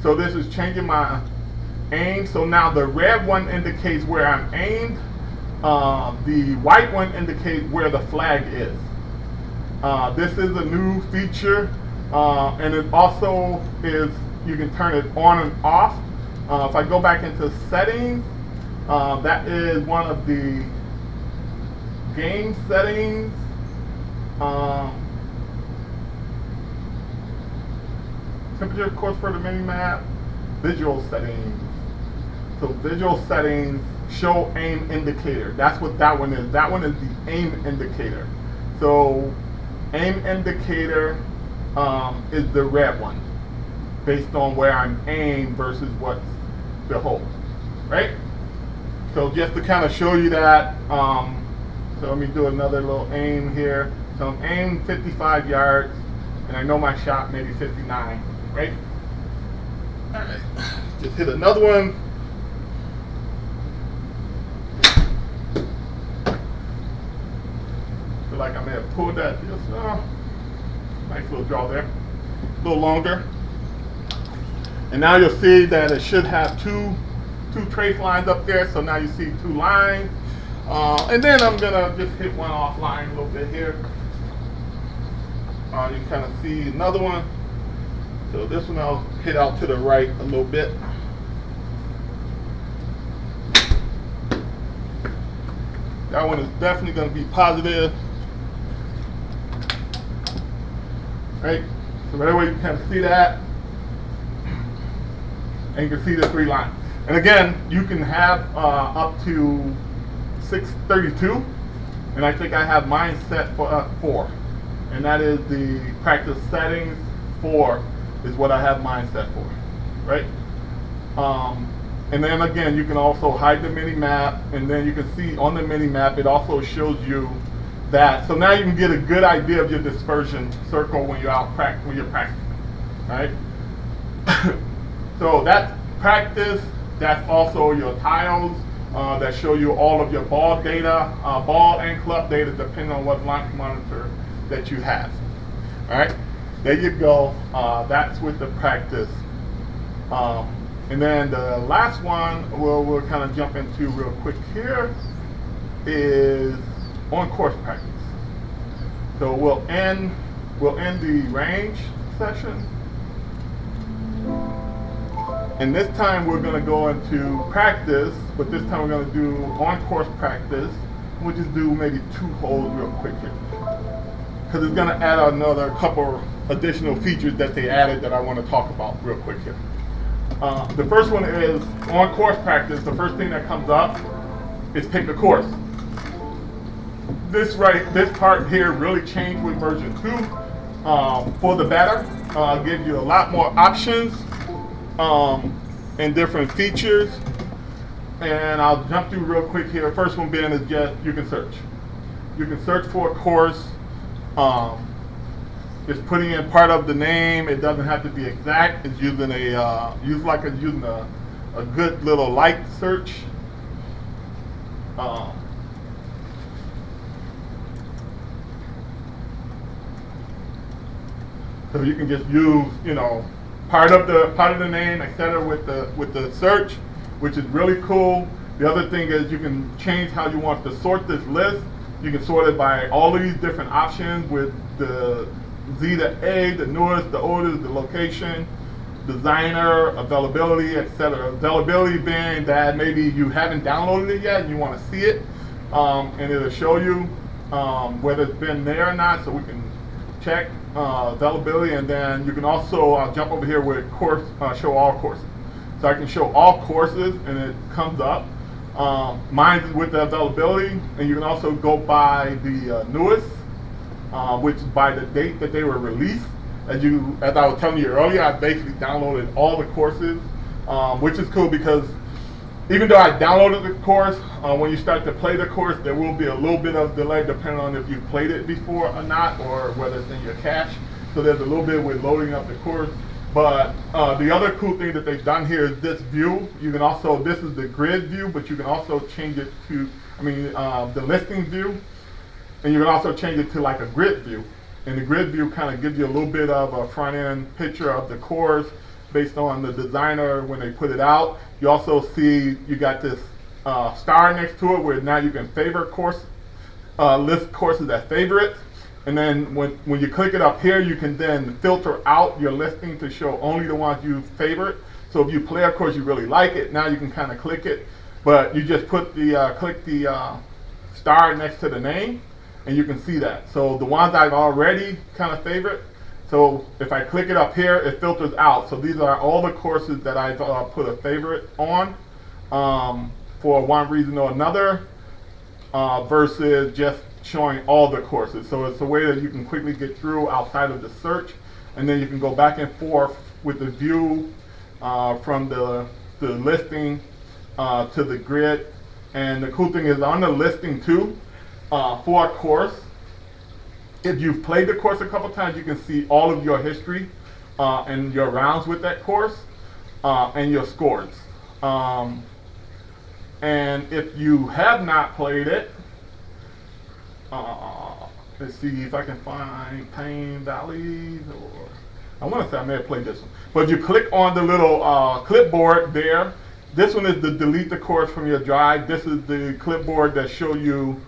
A: So this is changing my aim. So now the red one indicates where I'm aimed. The white one indicates where the flag is. This is a new feature, and it also is, you can turn it on and off. If I go back into settings, that is one of the game settings. Temperature, of course, for the mini map. Visual settings. So visual settings, show aim indicator. That's what that one is. That one is the aim indicator. So aim indicator is the red one, based on where I'm aimed versus what's the hole, right? So just to kind of show you that, so let me do another little aim here. So I'm aimed 55 yards, and I know my shot maybe 59, right? All right, just hit another one. Feel like I may have pulled that just, nice little draw there, a little longer. And now you'll see that it should have two trace lines up there. So now you see 2 lines. And then I'm gonna just hit one offline a little bit here. You can kind of see another one. So this one I'll hit out to the right a little bit. That one is definitely gonna be positive. Right? So right away you can kind of see that. And you can see the 3 lines. And again, you can have up to 632, and I think I have mine set for 4. And that is the practice settings. 4 is what I have mine set for, right? And then again, you can also hide the mini map, and then you can see on the mini map, it also shows you that. So now you can get a good idea of your dispersion circle when you're out when you're practicing, right? So that's practice. That's also your tiles that show you all of your ball data, ball and club data, depending on what launch monitor that you have. All right, there you go. That's with the practice. And then the last one we'll kind of jump into real quick here is on course practice. So we'll end the range session. And this time we're going to go into practice, but this time we're going to do on-course practice. We'll just do maybe 2 holes real quick here, because it's going to add another couple additional features that they added that I want to talk about real quick here. The first one is on course practice. The first thing that comes up is pick a course. This part here really changed with version 2 for the better. Gives you a lot more options and different features. And I'll jump through real quick here. First one being is just you can search. You can search for a course. It's putting in part of the name. It doesn't have to be exact. It's using using a good little light search. So you can just use, part of the name, etc. with the search, which is really cool. The other thing is you can change how you want to sort this list. You can sort it by all of these different options with the Z to A, the newest, the oldest, the location, designer, availability, etc. Availability being that maybe you haven't downloaded it yet and you want to see it, and it'll show you whether it's been there or not, so we can check availability. And then you can also jump over here with show all courses. So I can show all courses and it comes up. Mine is with the availability, and you can also go by the newest, which is by the date that they were released. As I was telling you earlier, I basically downloaded all the courses, which is cool because even though I downloaded the course, when you start to play the course, there will be a little bit of delay depending on if you've played it before or not, or whether it's in your cache. So there's a little bit with loading up the course. But the other cool thing that they've done here is this view. You can also, this is the grid view, but you can also change it to, the listing view. And you can also change it to like a grid view. And the grid view kind of gives you a little bit of a front end picture of the course based on the designer when they put it out. You also see you got this star next to it where now you can favorite course, list courses as favorites. And then when you click it up here, you can then filter out your listing to show only the ones you favorite. So if you play a course you really like it, now you can kind of click it. But you just put click the star next to the name, and you can see that. So the ones I've already kind of favorite. So if I click it up here, it filters out. So these are all the courses that I've put a favorite on for one reason or another, versus just showing all the courses. So it's a way that you can quickly get through outside of the search, and then you can go back and forth with the view from the listing to the grid. And the cool thing is on the listing too, for a course, if you've played the course a couple times, you can see all of your history and your rounds with that course and your scores. And if you have not played it, let's see if I can find Pain Valleys, or I want to say I may have played this one. But you click on the little clipboard there. This one is the delete the course from your drive. This is the clipboard that show you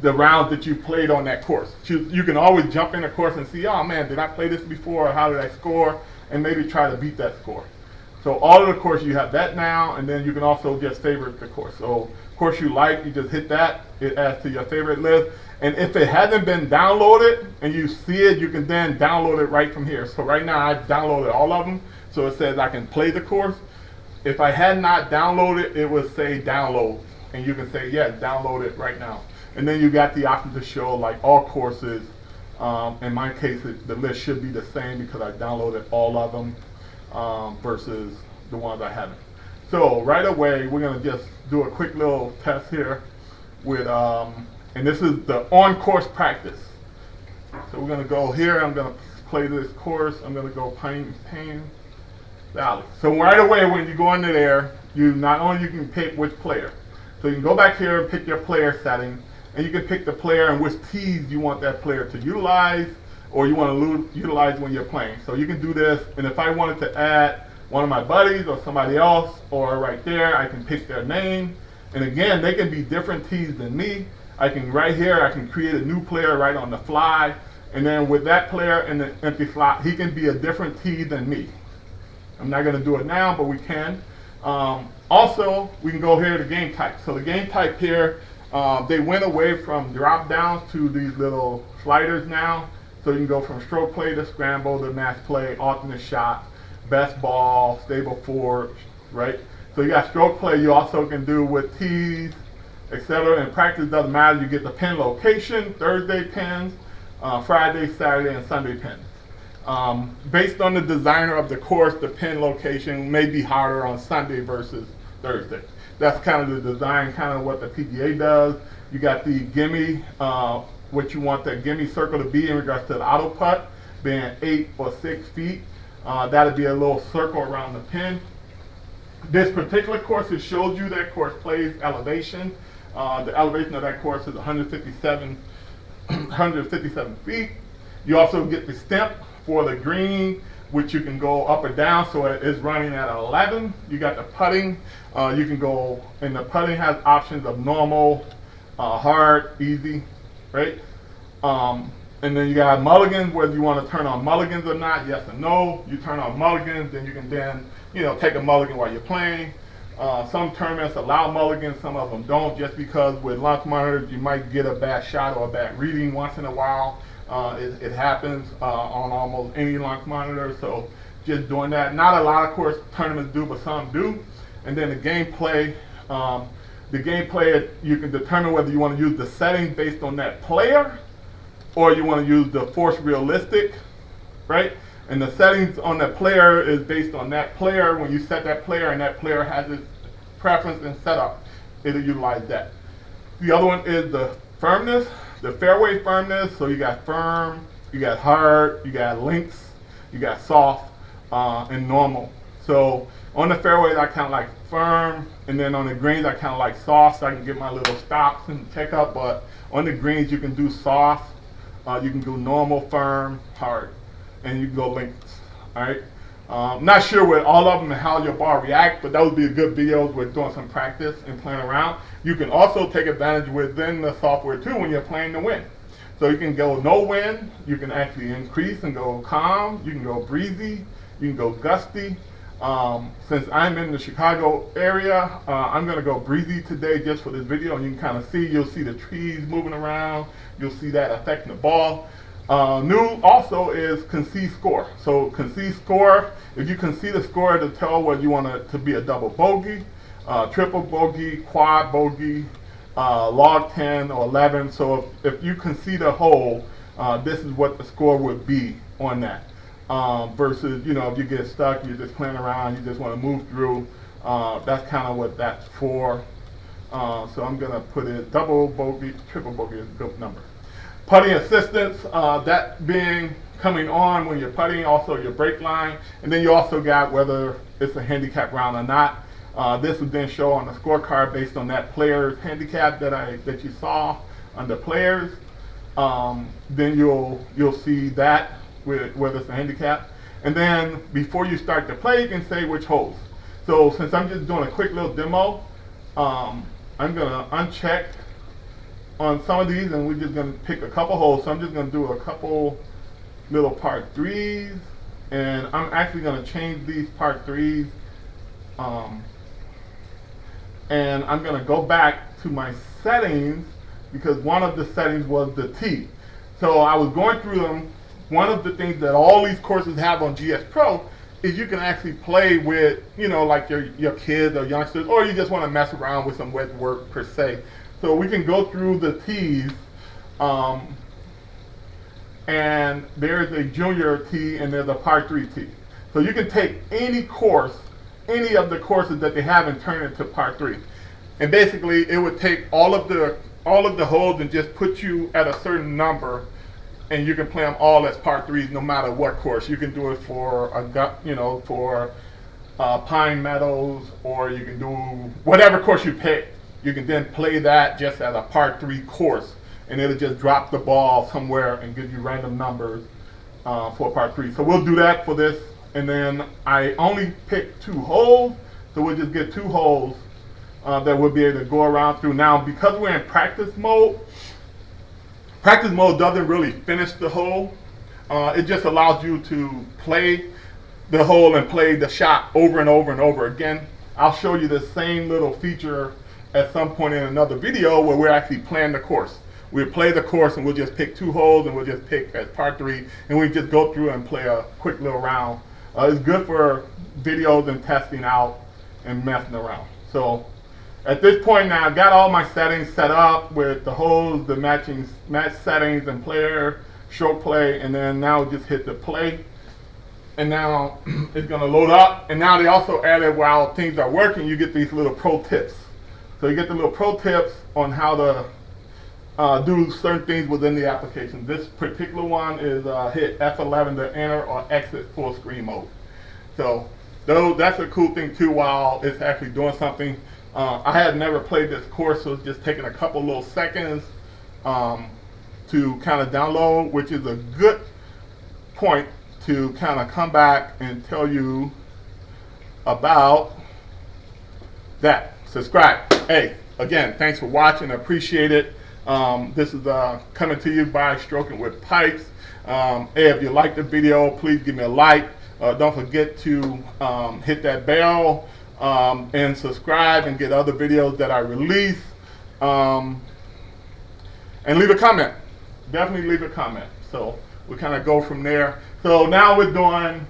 A: the rounds that you played on that course. You can always jump in a course and see, oh man, did I play this before, or how did I score, and maybe try to beat that score. So all of the course, you have that now, and then you can also just favorite the course. So course you like, you just hit that, it adds to your favorite list. And if it hasn't been downloaded and you see it, you can then download it right from here. So right now I've downloaded all of them, so it says I can play the course. If I had not downloaded, it would say download, and you can say, yeah, download it right now. And then you got the option to show like all courses. In my case, the list should be the same because I downloaded all of them versus the ones I haven't. So right away, we're gonna just do a quick little test here with, and this is the on-course practice. So we're gonna go here, I'm gonna play this course, I'm gonna go Pain Valley. So right away, when you go into there, not only you can pick which player. So you can go back here and pick your player setting, and you can pick the player and which tees you want that player to utilize, or you want to utilize when you're playing. So you can do this, and if I wanted to add one of my buddies or somebody else, or right there, I can pick their name. And again, they can be different tees than me. I can, right here, I can create a new player right on the fly, and then with that player in the empty slot, he can be a different tee than me. I'm not going to do it now, but we can. Also, we can go here to game type. So the game type here, they went away from drop downs to these little sliders now. So you can go from stroke play to scramble to match play, alternate shot, best ball, stable forward, right? So you got stroke play. You also can do with tees, etc. In practice, doesn't matter. You get the pin location, Thursday pins, Friday, Saturday, and Sunday pins. Based on the designer of the course, the pin location may be harder on Sunday versus Thursday. That's kind of the design, kind of what the PGA does. You got the gimme, what you want the gimme circle to be in regards to the auto putt, being 8 or 6 feet. That'll be a little circle around the pin. This particular course, it shows you that course plays elevation. The elevation of that course is 157 feet. You also get the stemp for the green, which you can go up or down, so it is running at 11. You got the putting. You can go, and the putting has options of normal, hard, easy, right? And then you got mulligans, whether you want to turn on mulligans or not, yes or no. You turn on mulligans, then you can take a mulligan while you're playing. Some tournaments allow mulligans, some of them don't, just because with launch monitors you might get a bad shot or a bad reading once in a while. It happens on almost any launch monitor, so just doing that. Not a lot of course tournaments do, but some do. And then the gameplay, you can determine whether you want to use the settings based on that player, or you want to use the force realistic, right? And the settings on that player is based on that player. When you set that player and that player has its preference and setup, it'll utilize that. The other one is the firmness, the fairway firmness. So you got firm, you got hard, you got links, you got soft, and normal. So on the fairways, I kind of like firm, and then on the greens, I kind of like soft, so I can get my little stops and check up. But on the greens, you can do soft, you can do normal, firm, hard, and you can go links. All right. Not sure with all of them and how your ball react, but that would be a good video with doing some practice and playing around. You can also take advantage within the software too when you're playing to win. So you can go no wind, you can actually increase and go calm, you can go breezy, you can go gusty. Since I'm in the Chicago area, I'm going to go breezy today just for this video, and you can kind of see, you'll see the trees moving around, you'll see that affecting the ball. New also is concede score. So concede score, if you concede the score to tell whether you want it to be a double bogey, triple bogey, quad bogey, log 10 or 11. So if you concede a hole, this is what the score would be on that. Versus, if you get stuck, you're just playing around, you just want to move through, that's kind of what that's for. So I'm going to put it double bogey, triple bogey is a good number. Putting assistance, that being coming on when you're putting, also your break line, and then you also got whether it's a handicap round or not. This would then show on the scorecard based on that player's handicap that you saw under players. Then you'll see that whether it's a handicap, and then before you start to play, you can say which holes. So since I'm just doing a quick little demo, I'm gonna uncheck on some of these, and we're just going to pick a couple holes. So I'm just going to do a couple little part 3s, and I'm actually going to change these part 3s, and I'm going to go back to my settings, because one of the settings was the tee. So I was going through them. One of the things that all these courses have on GSPro is you can actually play with, like your kids or youngsters, or you just want to mess around with some wedge work per se. So we can go through the tees, and there's a junior tee and there's a par 3 tee. So you can take any course, any of the courses that they have, and turn it to par 3. And basically, it would take all of the holes and just put you at a certain number, and you can play them all as par 3s, no matter what course. You can do it for Pine Meadows, or you can do whatever course you pick. You can then play that just as a par 3 course, and it'll just drop the ball somewhere and give you random numbers for par 3. So we'll do that for this, and then I only picked 2 holes, so we'll just get 2 holes that we'll be able to go around through. Now, because we're in practice mode doesn't really finish the hole. It just allows you to play the hole and play the shot over and over and over again. I'll show you the same little feature at some point in another video where we're actually playing the course. we'll play the course and we'll just pick 2 holes and we'll just pick as par 3 and we just go through and play a quick little round. It's good for videos and testing out and messing around. So at this point now, I've got all my settings set up with the holes, the match settings and player, stroke play, and then now just hit the play. And now it's gonna load up. And now they also added, while things are working, you get these little pro tips. So you get the little pro tips on how to do certain things within the application. This particular one is hit F11 to enter or exit full screen mode. So that's a cool thing too while it's actually doing something. I had never played this course, so it's just taking a couple little seconds to kind of download, which is a good point to kind of come back and tell you about that. Subscribe. Hey, again, thanks for watching. I appreciate it. This is coming to you by Strok'en with Pipes. Hey, if you like the video, please give me a like. Don't forget to hit that bell and subscribe and get other videos that I release. And leave a comment. Definitely leave a comment. So we kind of go from there. So now we're doing,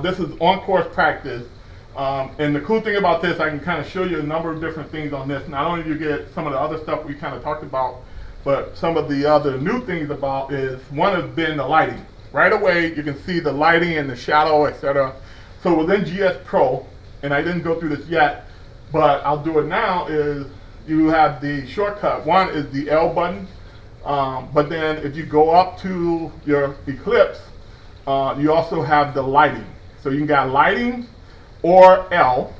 A: this is on-course practice. And the cool thing about this, I can kind of show you a number of different things on this. Not only do you get some of the other stuff we kind of talked about, but some of the other new things about is, one has been the lighting. Right away, you can see the lighting and the shadow, etc. So within GSPro, and I didn't go through this yet, but I'll do it now, is you have the shortcut. One is the L button, but then if you go up to your Eclipse, you also have the lighting. So you can get lighting or L,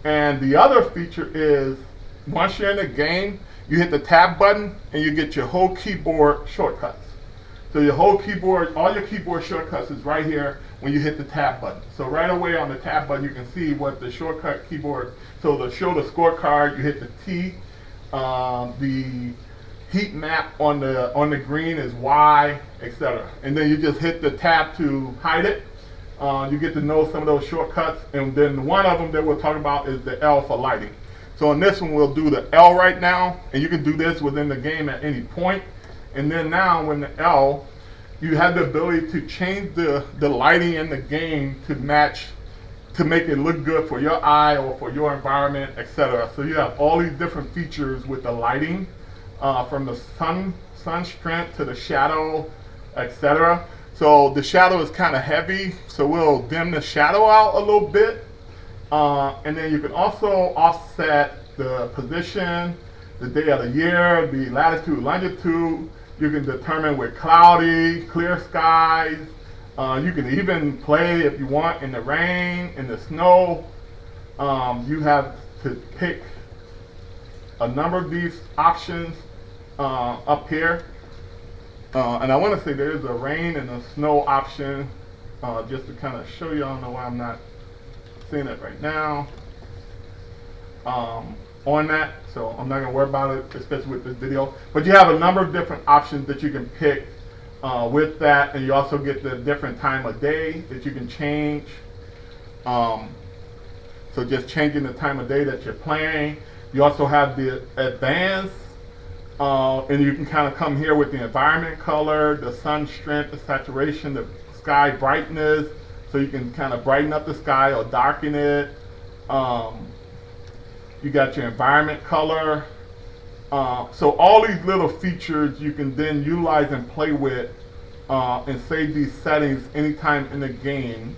A: and the other feature is, once you're in the game, you hit the tab button and you get your whole keyboard shortcuts. So your whole keyboard, all your keyboard shortcuts is right here when you hit the tab button. So right away on the tab button, you can see what the shortcut keyboard, so to show the scorecard, you hit the T, the heat map on the green is Y, etc. And then you just hit the tab to hide it. You get to know some of those shortcuts, and then one of them that we'll talk about is the L for lighting. So in this one, we'll do the L right now, and you can do this within the game at any point. And then now, when the L, you have the ability to change the lighting in the game to match, to make it look good for your eye or for your environment, etc. So you have all these different features with the lighting, from the sun strength to the shadow, etc. So the shadow is kind of heavy, so we'll dim the shadow out a little bit. And then you can also offset the position, the day of the year, the latitude, longitude. You can determine with cloudy, clear skies. You can even play, if you want, in the rain, in the snow. You have to pick a number of these options up here. And I want to say there is a rain and a snow option, just to kind of show you. I don't know why I'm not seeing it right now on that, so I'm not going to worry about it, especially with this video. But you have a number of different options that you can pick with that, and you also get the different time of day that you can change. So just changing the time of day that you're playing. You also have the advanced, and you can kind of come here with the environment color, the sun strength, the saturation, the sky brightness, so you can kind of brighten up the sky or darken it. You got your environment color. So all these little features you can then utilize and play with and save these settings anytime in the game.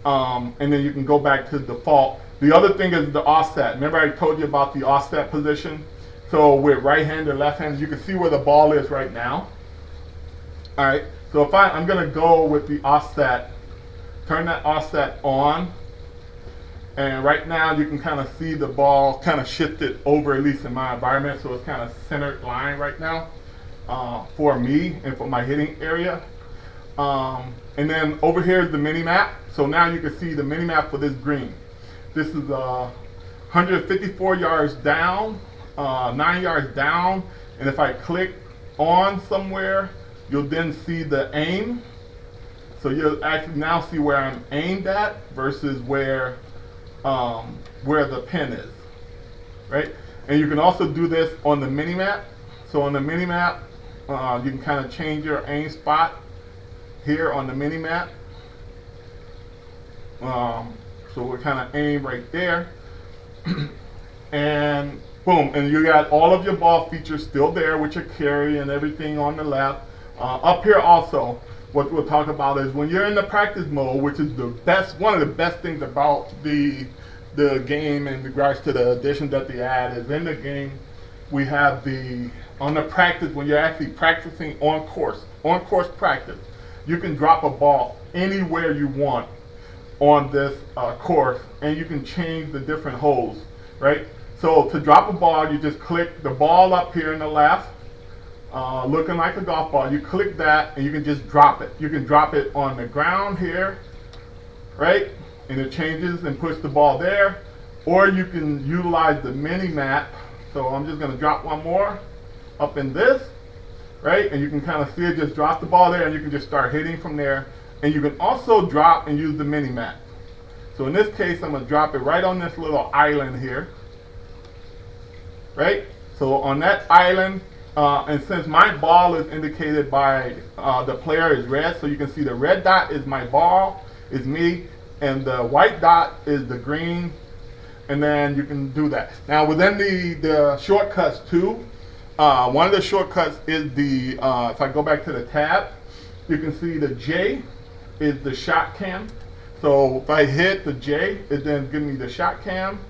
A: And then you can go back to default. The other thing is the offset. Remember I told you about the offset position? So with right hand and left hand, you can see where the ball is right now. All right, so if I'm gonna go with the offset, turn that offset on. And right now you can kind of see the ball kind of shifted over, at least in my environment, so it's kind of centered line right now for me and for my hitting area. And then over here is the mini map. So now you can see the mini map for this green. This is 154 yards down, 9 yards down, and if I click on somewhere, you'll then see the aim. So you'll actually now see where I'm aimed at versus where the pin is, right? And you can also do this on the mini map. So on the mini map, you can kind of change your aim spot here on the mini map. So we're kind of aim right there. And boom, and you got all of your ball features still there with your carry and everything on the left. Up here also, what we'll talk about is when you're in the practice mode, which is the best, one of the best things about the game in regards to the additions that they add is in the game, we have on the practice, when you're actually practicing on course practice, you can drop a ball anywhere you want on this course, and you can change the different holes, right? So to drop a ball, you just click the ball up here in the left, looking like a golf ball. You click that, and you can just drop it. You can drop it on the ground here, right? And it changes and puts the ball there. Or you can utilize the mini map. So I'm just going to drop one more up in this, right? And you can kind of see it just drop the ball there, and you can just start hitting from there. And you can also drop and use the mini map. So in this case, I'm going to drop it right on this little island here. Right? So on that island, and since my ball is indicated by the player is red, so you can see the red dot is my ball, is me, and the white dot is the green, and then you can do that. Now within the shortcuts too, one of the shortcuts is if I go back to the tab, you can see the J is the shot cam. So if I hit the J, it then gives me the shot cam.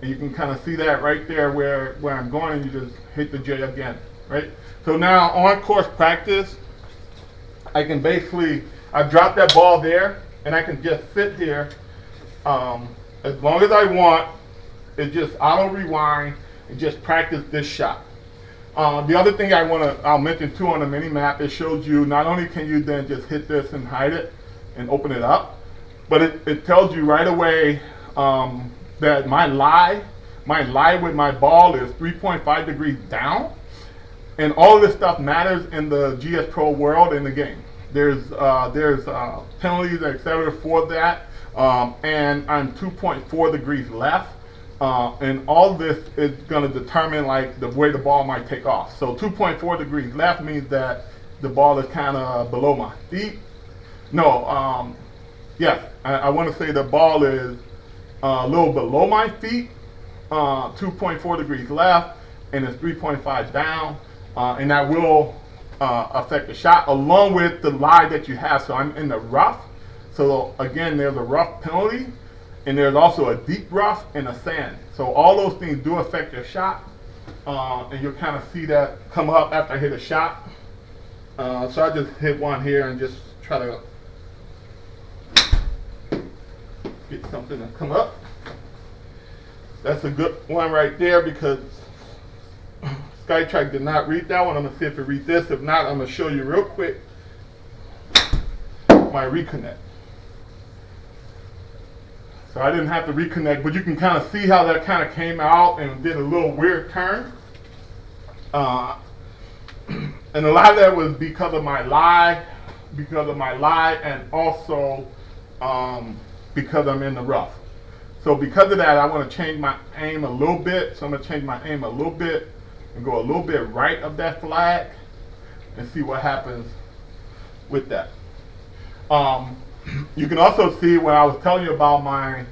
A: And you can kind of see that right there where I'm going, and you just hit the J again, right? So now on course practice, I can basically, I've dropped that ball there, and I can just sit here as long as I want. It just auto rewind and just practice this shot. The other thing I'll mention too on the mini map, it shows you not only can you then just hit this and hide it and open it up, but it tells you right away that my lie with my ball is 3.5 degrees down, and all of this stuff matters in the GSPro world in the game. There's penalties, etc. for that, and I'm 2.4 degrees left, and all this is going to determine like the way the ball might take off. So 2.4 degrees left means that the ball is kind of below my feet. No, yes, I want to say the ball is a little below my feet, 2.4 degrees left, and it's 3.5 down, and that will affect the shot along with the lie that you have. So I'm in the rough. So again, there's a rough penalty, and there's also a deep rough and a sand. So all those things do affect your shot, and you'll kind of see that come up after I hit a shot. So I just hit one here and just try to get something to come up. That's a good one right there because Skytrak did not read that one. I'm going to see if it reads this. If not, I'm going to show you real quick my reconnect. So I didn't have to reconnect, but you can kind of see how that kind of came out and did a little weird turn. And a lot of that was because of my lie, and also because I'm in the rough. So because of that, I want to change my aim a little bit. So I'm going to change my aim a little bit and go a little bit right of that flag and see what happens with that. You can also see when I was telling you about my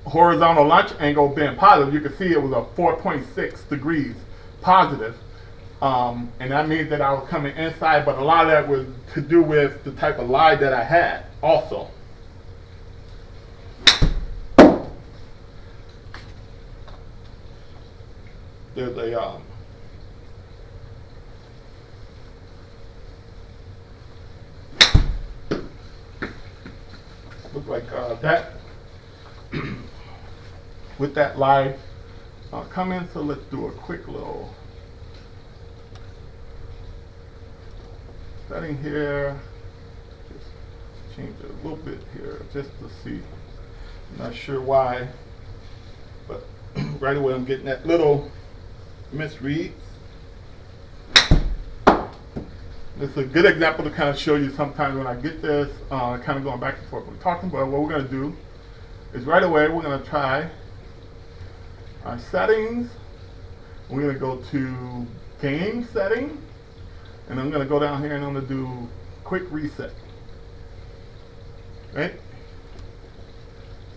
A: horizontal launch angle being positive, you can see it was a 4.6 degrees positive. And that means that I was coming inside, but a lot of that was to do with the type of lie that I had also. There's a look like that with that lie coming. So let's do a quick little setting here. Just change it a little bit here just to see. I'm not sure why, but right away I'm getting that little misread. This is a good example to kind of show you sometimes when I get this, kind of going back and forth. We're talking about what we're going to do is right away we're going to try our settings, We're going to go to game setting, and I'm going to go down here and I'm going to do quick reset. Right?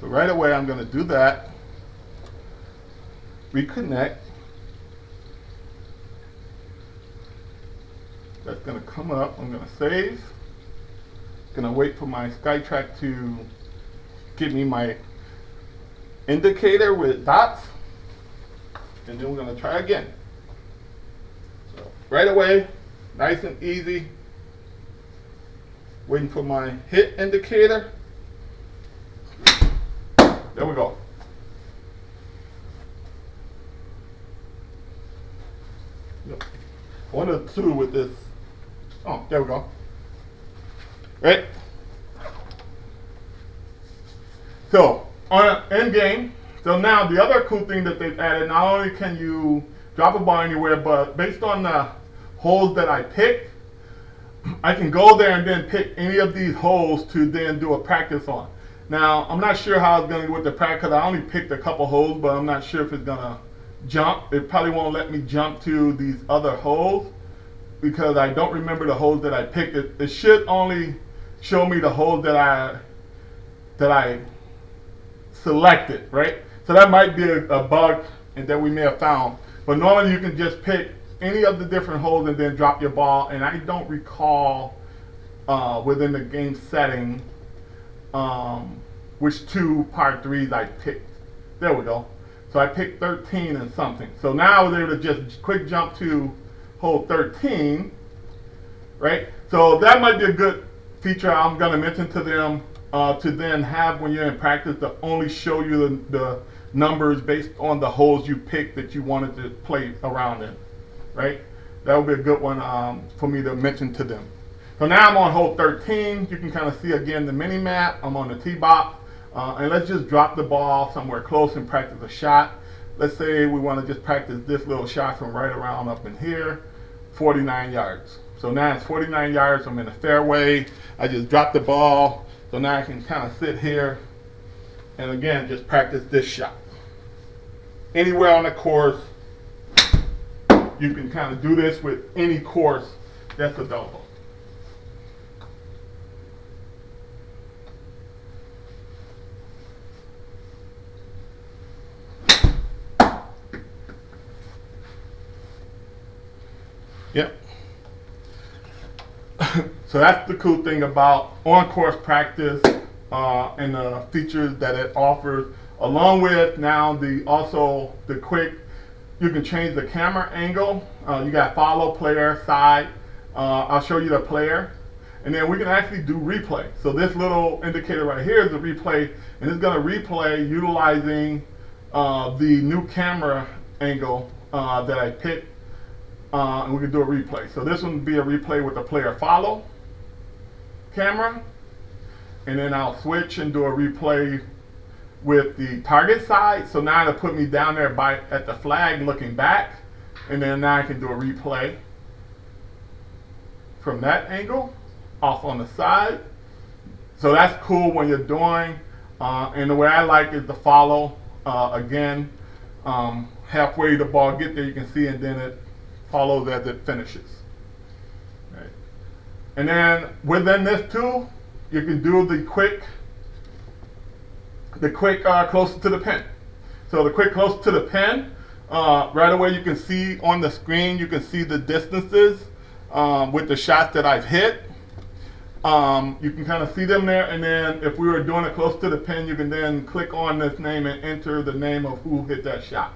A: So right away I'm going to do that. Reconnect. That's going to come up. I'm going to save. Going to wait for my Skytrak to give me my indicator with dots. And then we're going to try again. So right away, nice and easy. Waiting for my hit indicator. There we go. Yep. 1 or 2 with this. Oh, there we go. Right? So, on end game, so now the other cool thing that they've added, not only can you drop a ball anywhere, but based on the holes that I picked, I can go there and then pick any of these holes to then do a practice on. Now, I'm not sure how it's going to go with the practice, because I only picked a couple holes, but I'm not sure if it's going to jump. It probably won't let me jump to these other holes, because I don't remember the holes that I picked. It should only show me the holes that I selected, right? So that might be a bug and that we may have found. But normally you can just pick any of the different holes and then drop your ball. And I don't recall within the game setting which 2 par 3s I picked. There we go. So I picked 13 and something. So now I was able to just quick jump to hole 13, right? So that might be a good feature I'm going to mention to them to then have when you're in practice, to only show you the numbers based on the holes you picked that you wanted to play around in, right? That would be a good one for me to mention to them. So now I'm on hole 13. You can kind of see again the mini map. I'm on the tee box. And let's just drop the ball somewhere close and practice a shot. Let's say we want to just practice this little shot from right around up in here, 49 yards. So now it's 49 yards. I'm in the fairway. I just dropped the ball. So now I can kind of sit here and again just practice this shot. Anywhere on the course, you can kind of do this with any course that's available. Yep. So that's the cool thing about on-course practice and the features that it offers, along with now the quick, you can change the camera angle. You got follow, player, side. I'll show you the player. And then we can actually do replay. So this little indicator right here is a replay, and it's going to replay utilizing the new camera angle that I picked. And we can do a replay. So this one would be a replay with the player follow camera. And then I'll switch and do a replay with the target side. So now it'll put me down there at the flag looking back. And then now I can do a replay from that angle off on the side. So that's cool when you're doing. And the way I like is the follow. Again, halfway the ball get there, you can see, and then it follows as it finishes. Right. And then within this too, you can do the quick closer to the pin. So the quick close to the pin, right away you can see on the screen, you can see the distances with the shots that I've hit. You can kind of see them there, and then if we were doing it close to the pin, you can then click on this name and enter the name of who hit that shot,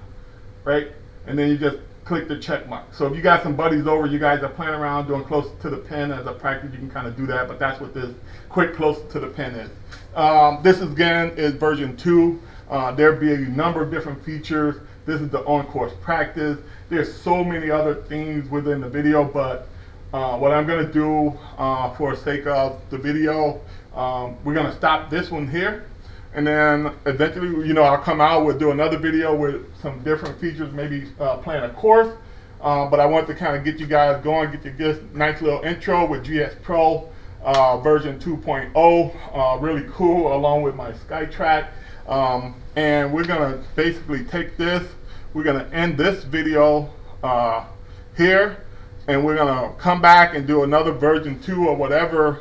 A: right? And then you just click the check mark. So if you got some buddies over, you guys are playing around doing close to the pin as a practice, you can kind of do that, but that's what this quick close to the pin is. This again is version 2. There'll be a number of different features. This is the on-course practice. There's so many other things within the video, but what I'm going to do for the sake of the video, we're going to stop this one here. And then eventually, I'll come out, we'll do another video with some different features, maybe playing a course. But I want to kind of get you guys going, get you this nice little intro with GSPro version 2.0. Really cool, along with my Skytrak. And we're going to basically take this, we're going to end this video here, and we're going to come back and do another version 2 or whatever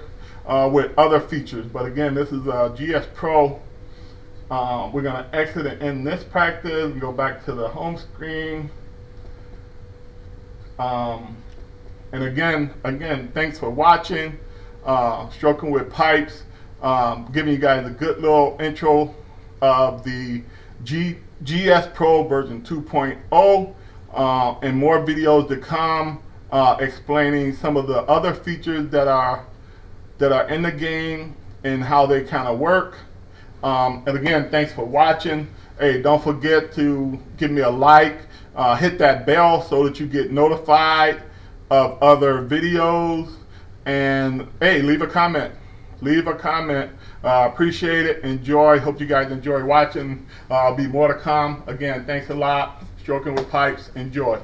A: with other features. But again, this is GSPro. We're going to exit and end this practice and go back to the home screen. And again, thanks for watching. Stroking with Pipes, giving you guys a good little intro of the GSPro version 2.0, and more videos to come explaining some of the other features that are in the game and how they kind of work. And again, thanks for watching. Hey, don't forget to give me a like, hit that bell so that you get notified of other videos, and hey, leave a comment. Appreciate it. Enjoy. Hope you guys enjoy watching. Be more to come. Again, thanks a lot. Stroking with Pipes. Enjoy.